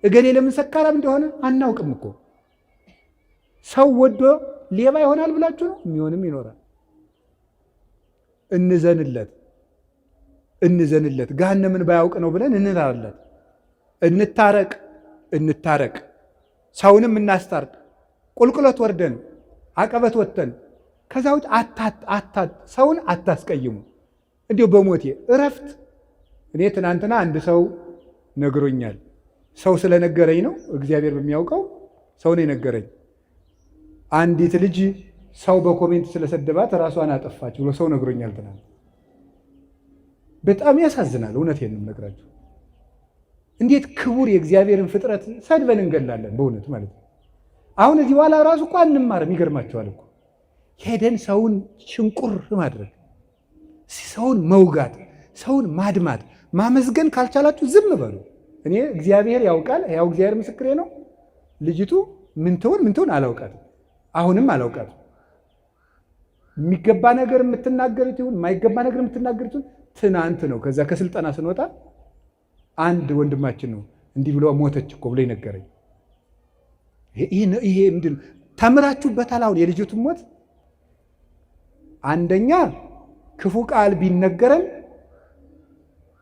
እገሌ ለምን ሰካራም እንደሆነ አናውቅም እኮ። ሰው ወዶ ሌባ ይሆናል ብላችሁ ነው? የሚሆንም ይኖራል። እንዘንለት ገሃነምን ባያውቅ ነው ብለን እንላለን። እንታረቅ፣ ሰውንም እናስታርቅ። ቁልቁለት ወርደን አቀበት ወጥተን ከዛ ውጭ ሰውን አታስቀይሙ። እንዲሁ በሞቴ እረፍት። እኔ ትናንትና አንድ ሰው ነግሮኛል። ሰው ስለነገረኝ ነው፣ እግዚአብሔር በሚያውቀው ሰው ነው የነገረኝ። አንዲት ልጅ ሰው በኮሜንት ስለሰደባት ራሷን አጠፋች ብሎ ሰው ነግሮኛል ትናንት። በጣም ያሳዝናል። እውነቴን ነው የምነግራችሁ። እንዴት ክቡር የእግዚአብሔርን ፍጥረት ሰድበን እንገላለን በእውነት ማለት ነው። አሁን እዚህ በኋላ ራሱ እኮ አንማርም። ይገርማቸዋል እኮ ሄደን ሰውን ሽንቁር ማድረግ፣ ሰውን መውጋት፣ ሰውን ማድማት፣ ማመስገን ካልቻላችሁ ዝም በሉ። እኔ እግዚአብሔር ያውቃል፣ ያው እግዚአብሔር ምስክሬ ነው። ልጅቱ ምን ትሆን አላውቃትም፣ አሁንም አላውቃትም። የሚገባ ነገር የምትናገሩት ይሁን የማይገባ ነገር የምትናገሩት ይሁን ትናንት ነው ከዛ ከስልጠና ስንወጣ አንድ ወንድማችን ነው እንዲህ ብሎ ሞተች እኮ ብሎ ይነገረኝ። ይሄ ምንድን ተምራችሁበታል? አሁን የልጅቱን ሞት አንደኛ ክፉ ቃል ቢነገረን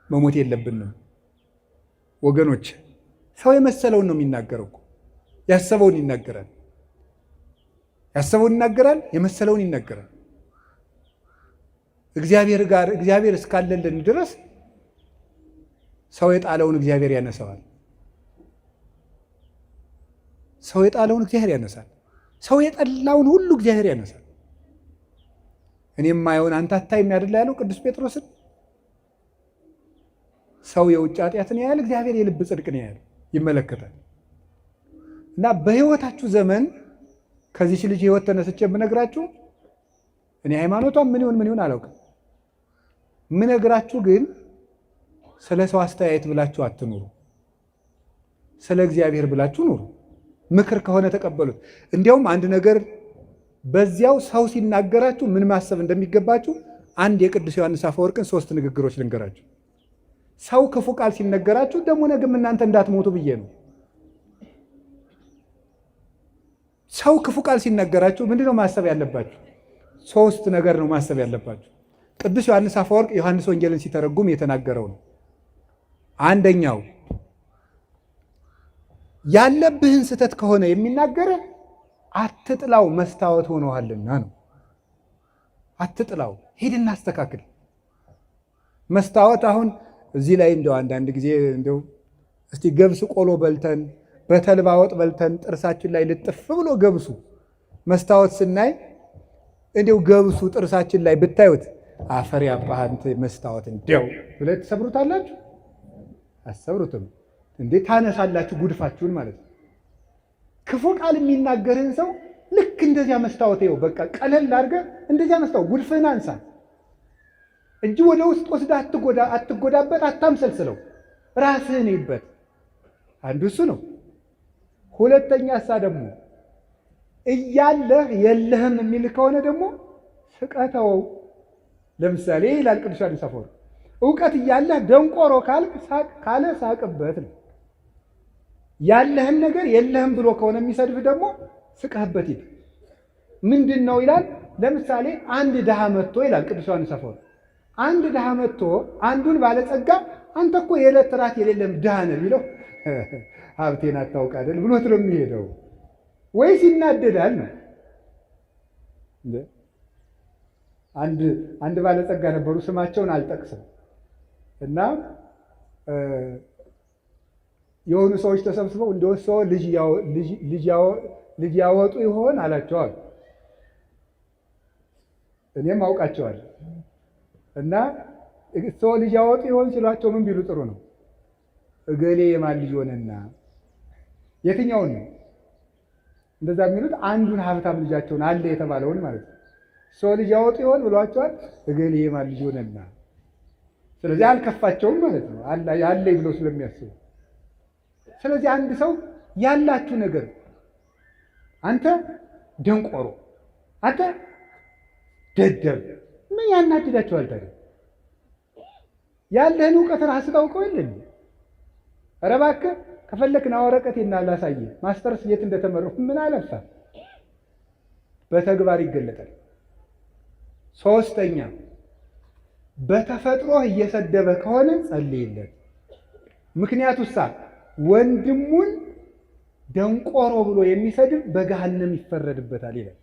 መሞት የለብንም ወገኖች። ሰው የመሰለውን ነው የሚናገረው እኮ ያሰበውን ይናገራል፣ የመሰለውን ይናገራል። እግዚአብሔር እስካለልን ድረስ ሰው የጣለውን እግዚአብሔር ያነሳዋል። ሰው የጣለውን እግዚአብሔር ያነሳል። ሰው የጠላውን ሁሉ እግዚአብሔር ያነሳል። እኔም ማየውን አንተ አታይም አይደል ያለው ቅዱስ ጴጥሮስን። ሰው የውጭ ኃጢአትን ያያል፣ እግዚአብሔር የልብ ጽድቅን ያያል፣ ይመለከታል። እና በሕይወታችሁ ዘመን ከዚች ልጅ ሕይወት ተነስቼ የምነግራችሁ እኔ ሃይማኖቷን ምን ይሁን አላውቅም። የምነግራችሁ ግን ስለ ሰው አስተያየት ብላችሁ አትኑሩ፣ ስለ እግዚአብሔር ብላችሁ ኑሩ። ምክር ከሆነ ተቀበሉት። እንዲያውም አንድ ነገር በዚያው ሰው ሲናገራችሁ ምን ማሰብ እንደሚገባችሁ አንድ የቅዱስ ዮሐንስ አፈወርቅን 3 ንግግሮች ልንገራችሁ። ሰው ክፉ ቃል ሲነገራችሁ ደግሞ ነገም እናንተ እንዳትሞቱ ብዬ ነው። ሰው ክፉ ቃል ሲነገራችሁ ምንድነው ማሰብ ያለባችሁ? 3 ነገር ነው ማሰብ ያለባችሁ። ቅዱስ ዮሐንስ አፈወርቅ ዮሐንስ ወንጌልን ሲተረጉም የተናገረው ነው። አንደኛው ያለብህን ስህተት ከሆነ የሚናገር አትጥላው፣ መስታወት ሆነዋልና ነው። አትጥላው፣ ሂድና አስተካክል። መስታወት አሁን እዚህ ላይ እንደው አንዳንድ ጊዜ እንደው እስቲ ገብስ ቆሎ በልተን በተልባ ወጥ በልተን ጥርሳችን ላይ ልጥፍ ብሎ ገብሱ መስታወት ስናይ እንደው ገብሱ ጥርሳችን ላይ ብታዩት አፈር ያባህንት መስታወት እንደው ብለህ ትሰብሩታላችሁ? አሰብሩትም እንዴ? ታነሳላችሁ ጉድፋችሁን ማለት ነው። ክፉ ቃል የሚናገርህን ሰው ልክ እንደዚያ መስታወት ይኸው በቃ ቀለል አድርገህ እንደዚያ መስታወት ጉድፍህን አንሳ እንጂ ወደ ውስጥ ወስደህ አትጎዳበት፣ አታምሰልስለው፣ ራስህን ይበት። አንዱ እሱ ነው። ሁለተኛ እሳ ደግሞ እያለህ የለህም የሚል ከሆነ ደግሞ ስቀተው። ለምሳሌ ይላል ቅዱስ ዮሐንስ አፈወርቅ እውቀት እያለህ ደንቆሮ ካለ ሳቅበት ነው። ያለህን ነገር የለህም ብሎ ከሆነ የሚሰድፍ ደግሞ ስቀህበት ሂድ። ምንድን ነው ይላል። ለምሳሌ አንድ ድሃ መጥቶ ይላል ቅዱስ ዮሐንስ አፈወርቅ አንድ ድሃ መጥቶ አንዱን ባለጸጋ አንተ እኮ የዕለት ራት የሌለም ድሃ ነህ ቢለው ሀብቴን አታውቅ አይደል ብሎት ነው የሚሄደው። ወይስ ይናደዳል ነው። አንድ ባለጸጋ ነበሩ፣ ስማቸውን አልጠቅስም እና የሆኑ ሰዎች ተሰብስበው እንደወሰው ልጅ ያወጡ ይሆን አላቸዋል። እኔም አውቃቸዋል። እና ሰው ልጅ ያወጡ ይሆን ሲሏቸው ምን ቢሉ ጥሩ ነው? እገሌ የማን ልጅ ሆነና የትኛውን ነው እንደዛ የሚሉት? አንዱን ሀብታም ልጃቸውን አለ የተባለውን ማለት ነው። ሰው ልጅ ያወጡ ይሆን ብሏቸዋል። እገሌ የማን ልጅ ሆነና። ስለዚህ አልከፋቸውም ማለት ነው አለኝ ብለው ስለሚያስቡ። ስለዚህ አንድ ሰው ያላችሁ ነገር አንተ ደንቆሮ፣ አንተ ደደብ ምን ያናድዳቸዋል ታዲያ? ያለህን እውቀት ራስህ ታውቀው የለን? ኧረ እባክህ ከፈለክና ወረቀቴና ላሳየህ ማስተርስ የት እንደተመረኩ ምን አለፋ። በተግባር ይገለጣል። ሶስተኛ በተፈጥሮ እየሰደበ ከሆነ ጸልይለት። ምክንያቱሳ ወንድሙን ደንቆሮ ብሎ የሚሰድብ በገሃነም ይፈረድበታል ይላል።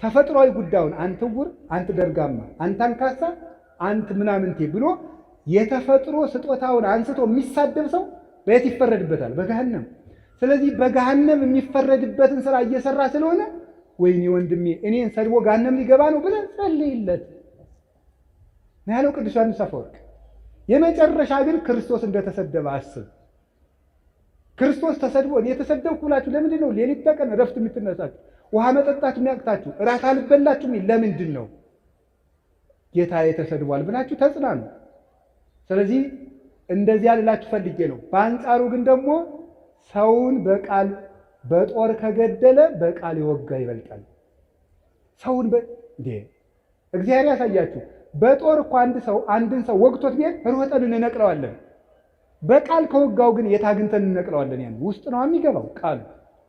ተፈጥሯዊ ጉዳዩን አንተ ዕውር፣ አንተ ደርጋማ፣ አንተ አንካሳ፣ አንተ ምናምንቴ ብሎ የተፈጥሮ ስጦታውን አንስቶ የሚሳደብ ሰው በየት ይፈረድበታል? በገሃነም። ስለዚህ በገሃነም የሚፈረድበትን ስራ እየሰራ ስለሆነ ወይኔ ወንድሜ እኔን ሰድቦ ገሃነም ሊገባ ነው ብለን ጸልይለት። ነው ያለው ቅዱስ ዮሐንስ አፈወርቅ። የመጨረሻ ግን ክርስቶስ እንደተሰደበ አስብ። ክርስቶስ ተሰድቦ እኔ የተሰደብኩ ብላችሁ ለምንድን ነው ሌሊት ተቀን እረፍት የምትነሳችሁ? ውሃ መጠጣት የሚያቅታችሁ? እራት አልበላችሁም? ለምንድን ነው? ጌታዬ ተሰድቧል ብላችሁ ተጽናኑ። ስለዚህ እንደዚያ ልላችሁ ፈልጌ ነው። በአንጻሩ ግን ደግሞ ሰውን በቃል በጦር ከገደለ በቃል የወጋ ይበልጣል። ሰውን እግዚአብሔር ያሳያችሁ። በጦር እኮ አንድን ሰው ወግቶት ቢሄድ ሮጠን እንነቅለዋለን። በቃል ከወጋው ግን የት አግኝተን እንነቅለዋለን? ያን ውስጥ ነው የሚገባው ቃሉ፣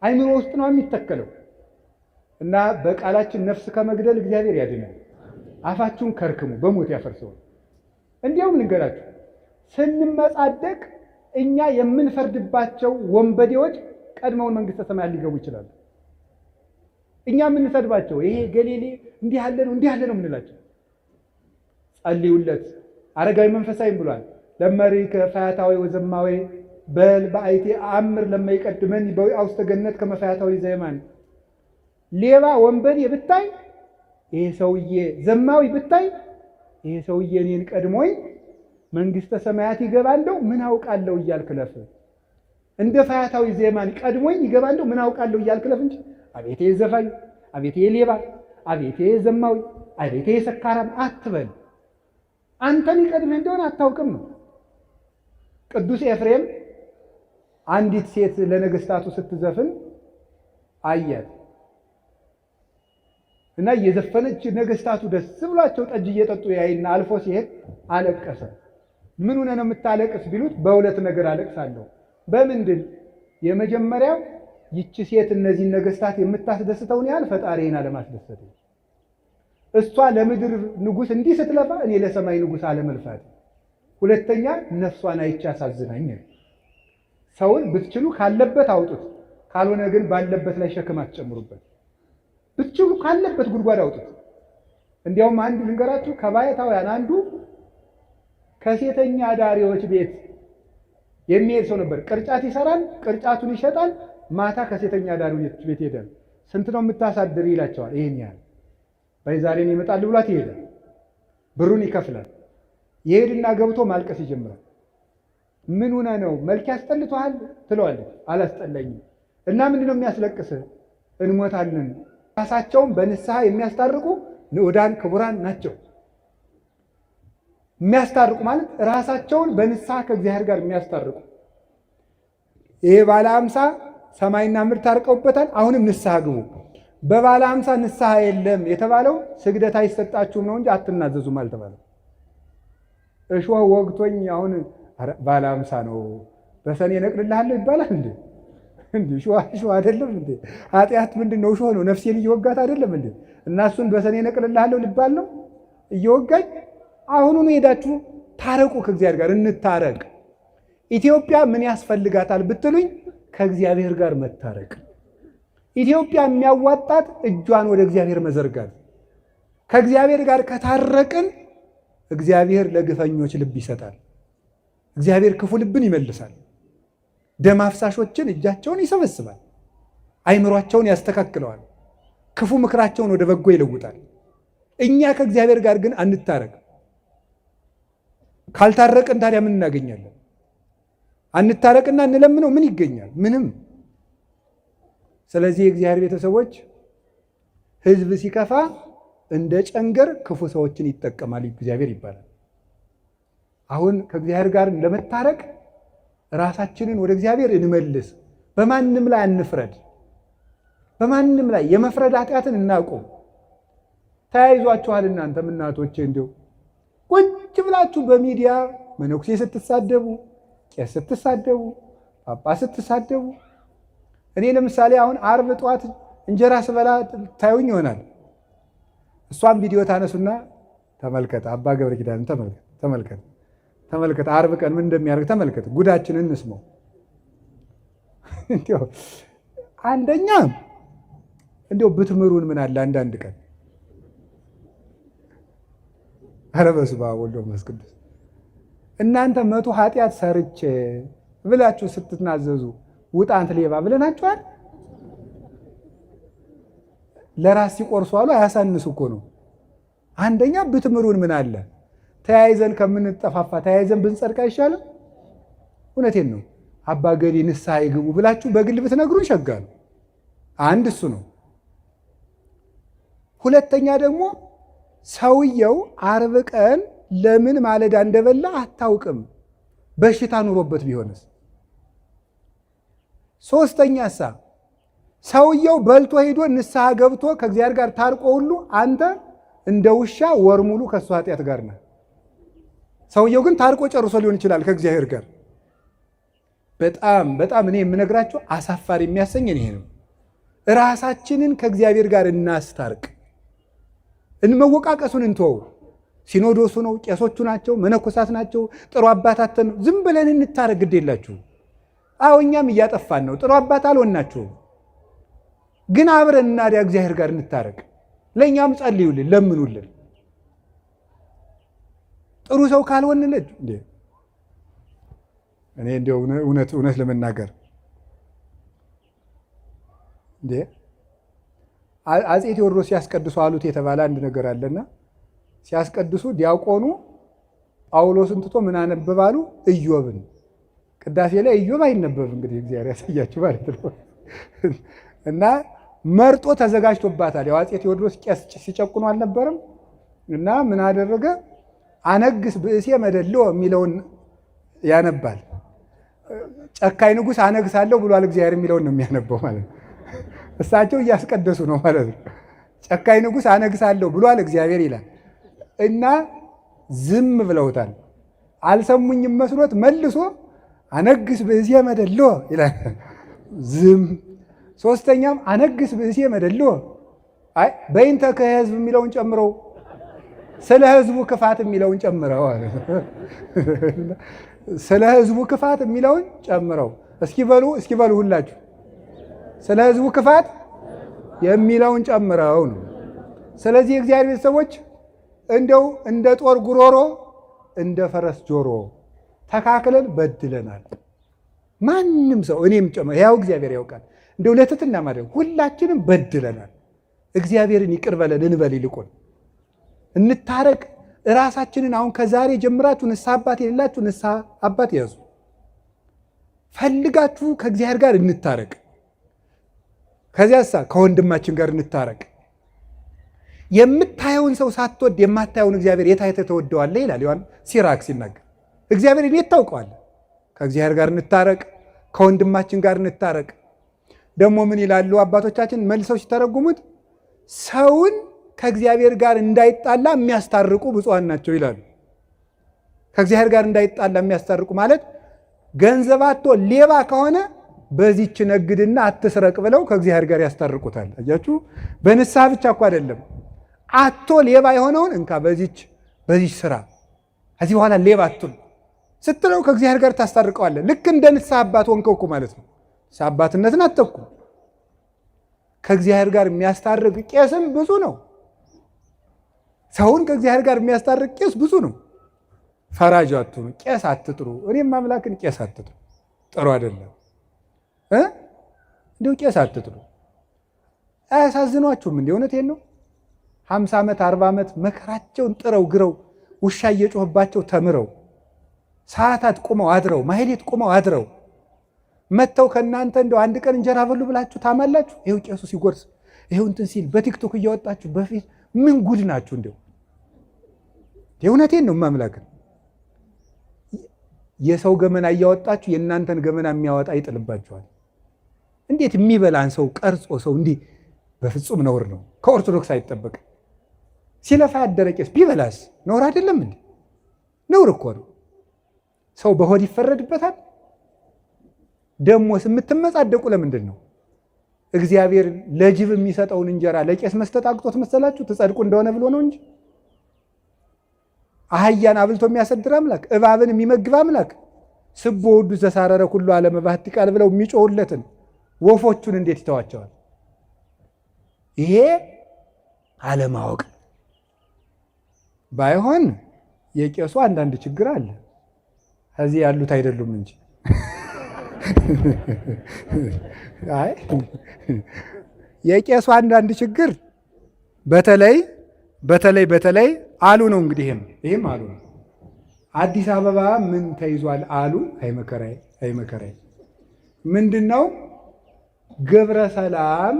አይምሮ ውስጥ ነው የሚተከለው። እና በቃላችን ነፍስ ከመግደል እግዚአብሔር ያድናል። አፋችሁን ከርክሙ በሞት ያፈርሰው። እንዲያውም ልንገራችሁ፣ ስንመጻደቅ እኛ የምንፈርድባቸው ወንበዴዎች ቀድመውን መንግስተ ሰማያት ሊገቡ ይችላሉ። እኛ የምንሰድባቸው ይሄ ገሌሌ እንዲህ ያለ ነው እንዲህ ያለ ነው የምንላቸው፣ ጸልዩለት። አረጋዊ መንፈሳዊም ብሏል፣ ለመሪከ ፈያታዊ ወዘማዊ በል በአይቴ አምር ለማይቀድመን በውስተ ገነት ከመፈያታዊ ዘይማን። ሌባ ወንበዴ ብታይ ይሄ ሰውዬ ዘማዊ ብታይ ይሄ ሰውዬ እኔን ቀድሞኝ መንግስተ ሰማያት ይገባለሁ ምን አውቃለሁ እያልክ ለፍ። እንደ ፈያታዊ ዘይማን ቀድሞኝ ይገባለሁ ምን አውቃለሁ እያልክ ለፍ እንጂ አቤቴ ዘፋኝ፣ አቤቴ ሌባ፣ አቤቴ ዘማዊ፣ አቤቴ ሰካራም አትበል። አንተን ይቀድምህ እንደሆነ አታውቅም ነው። ቅዱስ ኤፍሬም አንዲት ሴት ለነገስታቱ ስትዘፍን አያት እና እየዘፈነች ነገስታቱ ደስ ብሏቸው ጠጅ እየጠጡ ያይና አልፎ ሲሄድ አለቀሰ። ምን ሆነ ነው የምታለቅስ ቢሉት በሁለት ነገር አለቅሳለሁ። በምንድን? የመጀመሪያው ይቺ ሴት እነዚህን ነገስታት የምታስደስተውን ያህል ፈጣሪዬን አለማስደሰት፣ እሷ ለምድር ንጉስ እንዲህ ስትለፋ እኔ ለሰማይ ንጉስ አለመልፋት። ሁለተኛ ነፍሷን አይቼ አሳዝናኝ። ሰውን ብትችሉ ካለበት አውጡት፣ ካልሆነ ግን ባለበት ላይ ሸክም አትጨምሩበት። ብትችሉ ካለበት ጉድጓድ አውጡት። እንዲያውም አንድ ልንገራችሁ፣ ከባይታውያን አንዱ ከሴተኛ አዳሪዎች ቤት የሚሄድ ሰው ነበር። ቅርጫት ይሰራል፣ ቅርጫቱን ይሸጣል። ማታ ከሴተኛ አዳሪዎች ቤት ሄዳል። ስንት ነው የምታሳድር ይላቸዋል። ይሄን ያህል በዛሬን ይመጣል ብሏት ይሄዳል። ብሩን ይከፍላል። ይሄድና ገብቶ ማልቀስ ይጀምራል። ምን ሆነ ነው? መልክ ያስጠልቷል ትለዋለች። አላስጠላኝም። እና ምንድነው የሚያስለቅስህ? እንሞታለን። ራሳቸውን በንስሐ የሚያስታርቁ ንዑዳን ክቡራን ናቸው። የሚያስታርቁ ማለት ራሳቸውን በንስሐ ከእግዚአብሔር ጋር የሚያስታርቁ። ይሄ ባለ 50 ሰማይና ምድር ታርቀውበታል። አሁንም ንስሐ ግቡ። በባለ 50 ንስሐ የለም የተባለው ስግደት አይሰጣችሁም ነው እንጂ አትናዘዙም አልተባለም። እሾህ ወግቶኝ አሁን ባለ 50 ነው በሰኔ እነቅልልሃለሁ ይባላል እንዴ? እሾህ አይደለም እንዴ? ኃጢአት ምንድን ነው? እሾህ ነው። ነፍሴን እየወጋት አይደለም እንዴ? እና እሱን በሰኔ እነቅልልሃለሁ ሊባል ነው እየወጋኝ? አሁኑኑ ሄዳችሁ ታረቁ፣ ከእግዚአብሔር ጋር እንታረቅ። ኢትዮጵያ ምን ያስፈልጋታል ብትሉኝ፣ ከእግዚአብሔር ጋር መታረቅ። ኢትዮጵያ የሚያዋጣት እጇን ወደ እግዚአብሔር መዘርጋት። ከእግዚአብሔር ጋር ከታረቅን እግዚአብሔር ለግፈኞች ልብ ይሰጣል። እግዚአብሔር ክፉ ልብን ይመልሳል። ደም አፍሳሾችን እጃቸውን ይሰበስባል። አይምሯቸውን ያስተካክለዋል። ክፉ ምክራቸውን ወደ በጎ ይለውጣል። እኛ ከእግዚአብሔር ጋር ግን አንታረቅ። ካልታረቅን ታዲያ ምን እናገኛለን? አንታረቅና እንለምነው ምን ይገኛል? ምንም። ስለዚህ የእግዚአብሔር ቤተሰቦች ሕዝብ ሲከፋ እንደ ጨንገር ክፉ ሰዎችን ይጠቀማል እግዚአብሔር ይባላል። አሁን ከእግዚአብሔር ጋር ለመታረቅ ራሳችንን ወደ እግዚአብሔር እንመልስ። በማንም ላይ አንፍረድ። በማንም ላይ የመፍረድ ኃጢአትን እናቁም። ተያይዟችኋል እናንተም እናቶቼ፣ እንዲሁ ቁጭ ብላችሁ በሚዲያ መነኩሴ ስትሳደቡ፣ ቄስ ስትሳደቡ፣ ጳጳስ ስትሳደቡ። እኔ ለምሳሌ አሁን ዓርብ ጠዋት እንጀራ ስበላ ታዩኝ ይሆናል። እሷም ቪዲዮ ታነሱና ተመልከት፣ አባ ገብረ ኪዳን ተመልከት፣ ዓርብ ቀን ምን እንደሚያደርግ ተመልከት፣ ጉዳችንን እንስማው። እንዲያው አንደኛ እንዲያው ብትምሩን ምን አለ አንዳንድ ቀን። ኧረ በስመ አብ ወወልድ ወመንፈስ ቅዱስ። እናንተ 100 ኃጢአት ሰርቼ ብላችሁ ስትናዘዙ ውጣ አንተ ሌባ ብለናችኋል? ለራስ ሲቆርሱ አሉ አያሳንሱ እኮ ነው። አንደኛ ብትምሩን ምን አለ። ተያይዘን ከምንጠፋፋ ተያይዘን ብንጸድቅ አይሻልም? እውነቴን ነው። አባ ገሌ ንስሐ ይግቡ ብላችሁ በግል ብትነግሩን ሸጋሉ። አንድ እሱ ነው። ሁለተኛ ደግሞ ሰውየው ዓርብ ቀን ለምን ማለዳ እንደበላ አታውቅም፣ በሽታ ኑሮበት ቢሆንስ? ሶስተኛሳ ሰውየው በልቶ ሄዶ ንስሐ ገብቶ ከእግዚአብሔር ጋር ታርቆ ሁሉ አንተ እንደ ውሻ ወር ሙሉ ከእሱ ኃጢአት ጋር ነህ። ሰውየው ግን ታርቆ ጨርሶ ሊሆን ይችላል ከእግዚአብሔር ጋር። በጣም በጣም እኔ የምነግራቸው አሳፋሪ የሚያሰኝ ይሄ ነው። ራሳችንን ከእግዚአብሔር ጋር እናስታርቅ። እንመወቃቀሱን እንተወው። ሲኖዶሱ ነው፣ ቄሶቹ ናቸው፣ መነኮሳት ናቸው፣ ጥሩ አባታትን ነው። ዝም ብለን እንታረቅ። ግድ የላችሁ። አዎ እኛም እያጠፋን ነው። ጥሩ አባት አልሆናችሁም፣ ግን አብረን እናዲያ እግዚአብሔር ጋር እንታረቅ። ለእኛም ጸልዩልን፣ ለምኑልን። ጥሩ ሰው ካልሆንልን እኔ እንደው እውነት ለመናገር አፄ ቴዎድሮስ ሲያስቀድሱ አሉት የተባለ አንድ ነገር አለና ሲያስቀድሱ ዲያቆኑ ጳውሎስን ትቶ ምን አነበባሉ? ኢዮብን። ቅዳሴ ላይ ኢዮብ አይነበብም። እንግዲህ እግዚአብሔር ያሳያችሁ ማለት ነው። እና መርጦ ተዘጋጅቶባታል። ያው አፄ ቴዎድሮስ ቄስ ሲጨቁኑ አልነበረም? እና ምን አደረገ? አነግስ ብእሴ መደልዎ የሚለውን ያነባል። ጨካኝ ንጉሥ አነግሳለሁ ብሏል እግዚአብሔር የሚለውን ነው የሚያነበው ማለት ነው። እሳቸው እያስቀደሱ ነው ማለት ነው። ጨካኝ ንጉሥ አነግሳለሁ ብሏል እግዚአብሔር ይላል እና ዝም ብለውታል። አልሰሙኝም መስሎት መልሶ አነግስ ብእሴ መደልዎ ይላል። ዝም። ሶስተኛም አነግስ ብእሴ መደልዎ አይ በይንተ ከህዝብ የሚለውን ጨምረው ስለ ህዝቡ ክፋት የሚለውን ጨምረው አለ። ስለ ህዝቡ ክፋት የሚለውን ጨምረው እስኪ በሉ ሁላችሁ ስለ ህዝቡ ክፋት የሚለውን ጨምረው ነው። ስለዚህ የእግዚአብሔር ቤተሰቦች እንደው እንደ ጦር ጉሮሮ እንደ ፈረስ ጆሮ ተካክለን በድለናል። ማንም ሰው እኔም ጨምሮ ያው እግዚአብሔር ያውቃል። እንደው ለትትና ማለት ሁላችንም በድለናል። እግዚአብሔርን ይቅር በለን እንበል። ይልቁን እንታረቅ። ራሳችንን አሁን ከዛሬ ጀምራችሁ ንስሐ አባት የሌላችሁ ንስሐ አባት ያዙ። ፈልጋችሁ ከእግዚአብሔር ጋር እንታረቅ። ከዚያሳ ከወንድማችን ጋር እንታረቅ። የምታየውን ሰው ሳትወድ የማታየውን እግዚአብሔር የት አይተህ ተወደዋለህ ይላል ዮሐንስ ሲራክ ሲናገር። እግዚአብሔርን የት ታውቀዋለህ? ከእግዚአብሔር ጋር እንታረቅ፣ ከወንድማችን ጋር እንታረቅ። ደግሞ ምን ይላሉ አባቶቻችን መልሰው ሲተረጉሙት? ሰውን ከእግዚአብሔር ጋር እንዳይጣላ የሚያስታርቁ ብፁዓን ናቸው ይላሉ። ከእግዚአብሔር ጋር እንዳይጣላ የሚያስታርቁ ማለት ገንዘብ አጥቶ ሌባ ከሆነ በዚች ነግድና አትስረቅ ብለው ከእግዚአብሔር ጋር ያስታርቁታል። አያችሁ፣ በንስሐ ብቻ እኮ አይደለም። አጥቶ ሌባ የሆነውን እንካ በዚች ስራ ከዚህ በኋላ ሌባ አትሁን ስትለው ከእግዚአብሔር ጋር ታስታርቀዋለህ። ልክ እንደ ንስሐ አባት ሆንከው እኮ ማለት ነው። ንስሐ አባትነትን አተኩ። ከእግዚአብሔር ጋር የሚያስታርቅ ቄስም ብዙ ነው። ሰውን ከእግዚአብሔር ጋር የሚያስታርቅ ቄስ ብዙ ነው። ፈራጅ አትሁኑ፣ ቄስ አትጥሩ። እኔም አምላክን ቄስ አትጥሩ፣ ጥሩ አይደለም። እንዲሁ ቄስ አትጥሩ። አያሳዝኗችሁም? እንዲ እውነቴን ነው። 50 ዓመት 40 ዓመት መከራቸውን ጥረው ግረው ውሻ እየጮህባቸው ተምረው ሰዓታት ቁመው አድረው ማህሌት ቁመው አድረው መጥተው ከእናንተ እንደው አንድ ቀን እንጀራ በሉ ብላችሁ ታማላችሁ? ይኸው ቄሱ ሲጎርስ ይኸው እንትን ሲል በቲክቶክ እያወጣችሁ በፊት ምን ጉድ ናችሁ? እንደው የእውነቴን ነው ማምላክን የሰው ገመና እያወጣችሁ የእናንተን ገመና የሚያወጣ ይጥልባችኋል። እንዴት የሚበላን ሰው ቀርጾ ሰው እንዲህ በፍጹም ነውር ነው። ከኦርቶዶክስ አይጠበቅም። ሲለፋ ያደረ ቄስ ቢበላስ ነውር አይደለም እንዴ? ነውር እኮ ነው። ሰው በሆድ ይፈረድበታል። ደሞስ የምትመጻደቁ ለምንድን ነው? እግዚአብሔር ለጅብ የሚሰጠውን እንጀራ ለቄስ መስጠት አቅቶት መሰላችሁ? ትጸድቁ እንደሆነ ብሎ ነው እንጂ አህያን አብልቶ የሚያሰድር አምላክ፣ እባብን የሚመግብ አምላክ ስቦ ውዱ ዘሳረረ ሁሉ ዓለም ባህቲ ቃል ብለው የሚጮሁለትን ወፎቹን እንዴት ይተዋቸዋል? ይሄ አለማወቅ ባይሆን የቄሱ አንዳንድ ችግር አለ፣ እዚህ ያሉት አይደሉም እንጂ አይ የቄሱ አንዳንድ ችግር በተለይ አሉ ነው እንግዲህ ይሄም አሉ ነው። አዲስ አበባ ምን ተይዟል አሉ። አይመከራይ አይመከራይ ምንድነው? ግብረ ሰላም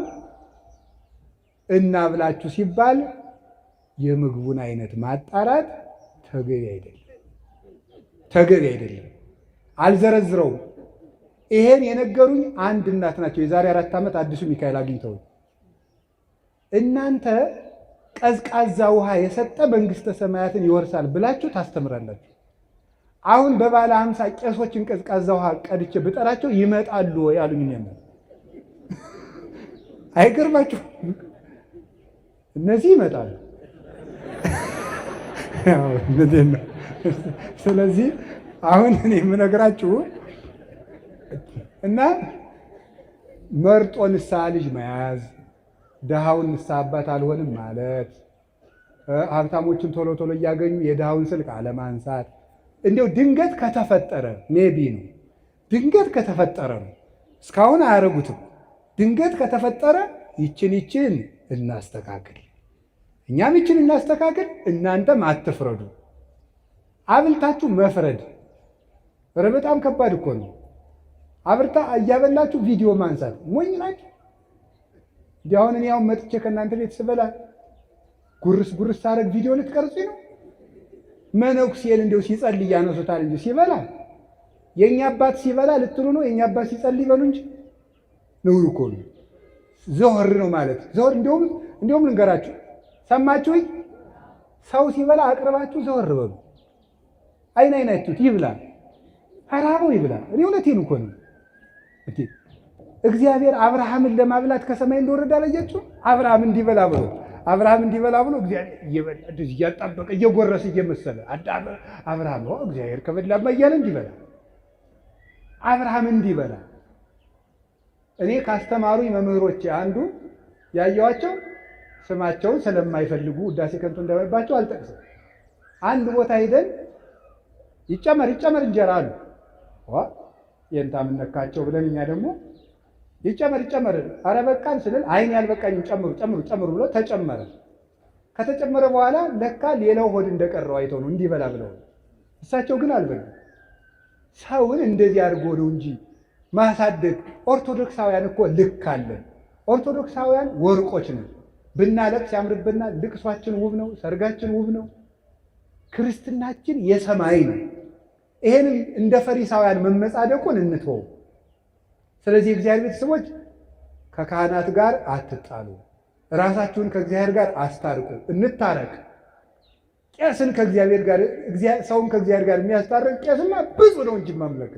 እናብላችሁ ሲባል የምግቡን አይነት ማጣራት ተገቢ አይደለም። አልዘረዝረውም። ይሄን የነገሩኝ አንድ እናት ናቸው። የዛሬ 4 ዓመት አዲሱ ሚካኤል አግኝተው እናንተ ቀዝቃዛ ውሃ የሰጠ መንግስተ ሰማያትን ይወርሳል ብላችሁ ታስተምራላችሁ። አሁን በባለ 50 ቄሶችን ቀዝቃዛ ውሃ ቀድቼ ብጠራቸው ይመጣሉ ወይ አሉኝ። ነው አይገርማችሁ? እነዚህ ይመጣሉ። ስለዚህ አሁን እኔ የምነግራችሁ እና መርጦ ንስሐ ልጅ መያዝ፣ ድሃውን ንስሐ አባት አልሆንም ማለት፣ ሀብታሞችን ቶሎ ቶሎ እያገኙ የድሃውን ስልክ አለማንሳት። እንዲያው ድንገት ከተፈጠረ ሜቢ ነው፣ ድንገት ከተፈጠረ ነው። እስካሁን አያረጉትም። ድንገት ከተፈጠረ ይችን እናስተካክል፣ እኛም ይችን እናስተካክል፣ እናንተም አትፍረዱ። አብልታችሁ መፍረድ ኧረ በጣም ከባድ እኮ ነው። አብርታ እያበላችሁ ቪዲዮ ማንሳት ሞኝ ናችሁ። እንዲህ አሁን እኔ አሁን መጥቼ ከእናንተ ቤት ስበላ ጉርስ ሳረግ ቪዲዮ ልትቀርጹ ነው? መነኩሴን እንዲያው ሲጸልይ ያነሱታል እንጂ ሲበላ የእኛ አባት ሲበላ ልትሉ ነው? የእኛ አባት ሲጸልይ በሉ እንጂ ነውር እኮ ነው። ዘወር ነው ማለት ዘወር። እንዲሁም ልንገራችሁ፣ ሰማችሁኝ? ሰው ሲበላ አቅርባችሁ ዘወር በሉ። አይናችሁት ይብላ፣ አራበው ይብላ። እኔ እውነቴን እኮ ነው። እግዚአብሔር አብርሃምን ለማብላት ከሰማይ እንደወረደ አላያችሁ? አብርሃም እንዲበላ ብሎ እግዚአብሔር እየበላ እያጣበቀ እየጎረሰ እየመሰለ አብርሃም እግዚአብሔር ከበላማ እያለ እንዲበላ አብርሃም እንዲበላ። እኔ ካስተማሩኝ መምህሮቼ አንዱ ያየዋቸው ስማቸውን ስለማይፈልጉ ውዳሴ ከንቱ እንዳይባቸው አልጠቅስም። አንድ ቦታ ሄደን ይጨመር እንጀራ አሉ። የእንታ ምነካቸው ብለን እኛ ደግሞ ይጨመር ኧረ በቃን ስንል አይን ያልበቃኝም ጨምሩ ብሎ ተጨመረ። ከተጨመረ በኋላ ለካ ሌላው ሆድ እንደቀረው አይተው ነው እንዲበላ ብለው። እሳቸው ግን አልበሉ። ሰውን እንደዚህ አድርጎ ነው እንጂ ማሳደግ። ኦርቶዶክሳውያን እኮ ልክ አለን። ኦርቶዶክሳውያን ወርቆች ነን። ብናለቅስ ያምርብናል። ልቅሷችን ውብ ነው። ሰርጋችን ውብ ነው። ክርስትናችን የሰማይ ነው። ይሄንን እንደ ፈሪሳውያን መመጻደቁን እንትወው። ስለዚህ እግዚአብሔር ቤተሰቦች ከካህናት ጋር አትጣሉ፣ ራሳችሁን ከእግዚአብሔር ጋር አስታርቁ። እንታረቅ። ቄስን ከእግዚአብሔር ጋር ሰውን ከእግዚአብሔር ጋር የሚያስታርቅ ቄስማ ብዙ ነው እንጂ ማምለክ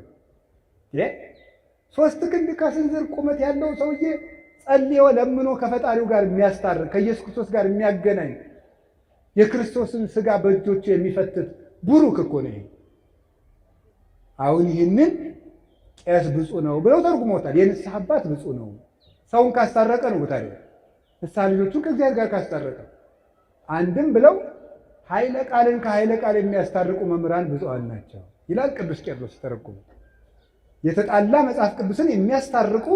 3 ክንድ ከስንዝር ቁመት ያለው ሰውዬ ጸልዮ ለምኖ ከፈጣሪው ጋር የሚያስታርቅ ከኢየሱስ ክርስቶስ ጋር የሚያገናኝ የክርስቶስን ሥጋ በእጆቹ የሚፈትት ቡሩክ እኮ ነው። አሁን ይህንን ቄስ ብፁዕ ነው ብለው ተርጉሞታል። የንስሐ አባት ብፁዕ ነው። ሰውን ካስታረቀ ነው ታዲያ ንስሐ ልጆቹን ከእግዚአብሔር ጋር ካስታረቀ። አንድም ብለው ኃይለ ቃልን ከኃይለ ቃል የሚያስታርቁ መምህራን ብፁዓን ናቸው ይላል ቅዱስ ቄርሎስ ተረጉሞ። የተጣላ መጽሐፍ ቅዱስን የሚያስታርቁ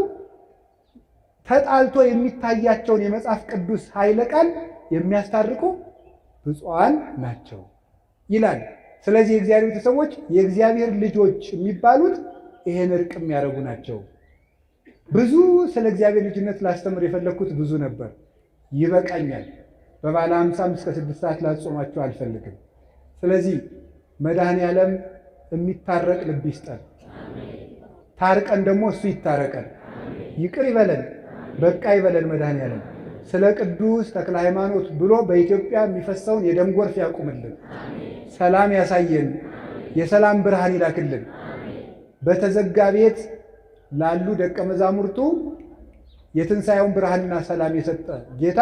ተጣልቶ የሚታያቸውን የመጽሐፍ ቅዱስ ኃይለ ቃል የሚያስታርቁ ብፁዓን ናቸው ይላል። ስለዚህ የእግዚአብሔር ቤተሰቦች የእግዚአብሔር ልጆች የሚባሉት ይሄን እርቅ የሚያደርጉ ናቸው። ብዙ ስለ እግዚአብሔር ልጅነት ላስተምር የፈለግኩት ብዙ ነበር፣ ይበቃኛል። በባለ 50 እስከ 6 ሰዓት ላጾማችሁ አልፈልግም። ስለዚህ መድኃኔዓለም የሚታረቅ ልብ ይስጠን፣ ታርቀን ደግሞ እሱ ይታረቀን፣ ይቅር ይበለን፣ በቃ ይበለን። መድኃኔዓለም ስለ ቅዱስ ተክለ ሃይማኖት ብሎ በኢትዮጵያ የሚፈሰውን የደም ጎርፍ ያቁምልን፣ ሰላም ያሳየን፣ የሰላም ብርሃን ይላክልን። በተዘጋ ቤት ላሉ ደቀ መዛሙርቱ የትንሣኤውን ብርሃንና ሰላም የሰጠ ጌታ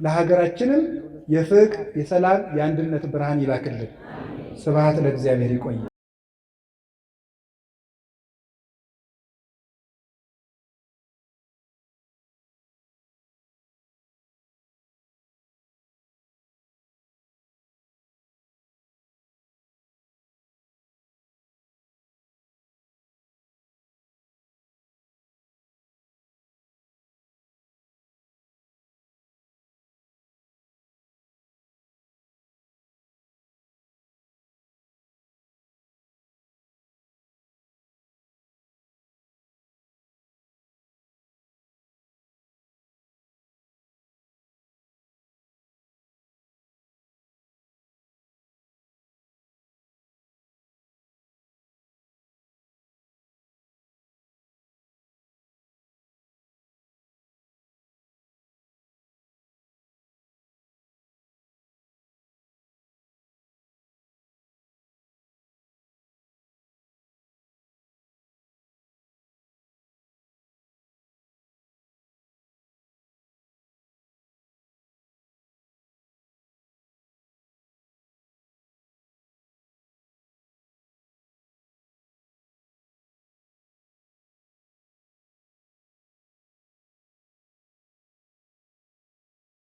ለሀገራችንም የፍቅር፣ የሰላም፣ የአንድነት ብርሃን ይላክልን። ስብሐት ለእግዚአብሔር። ይቆይ።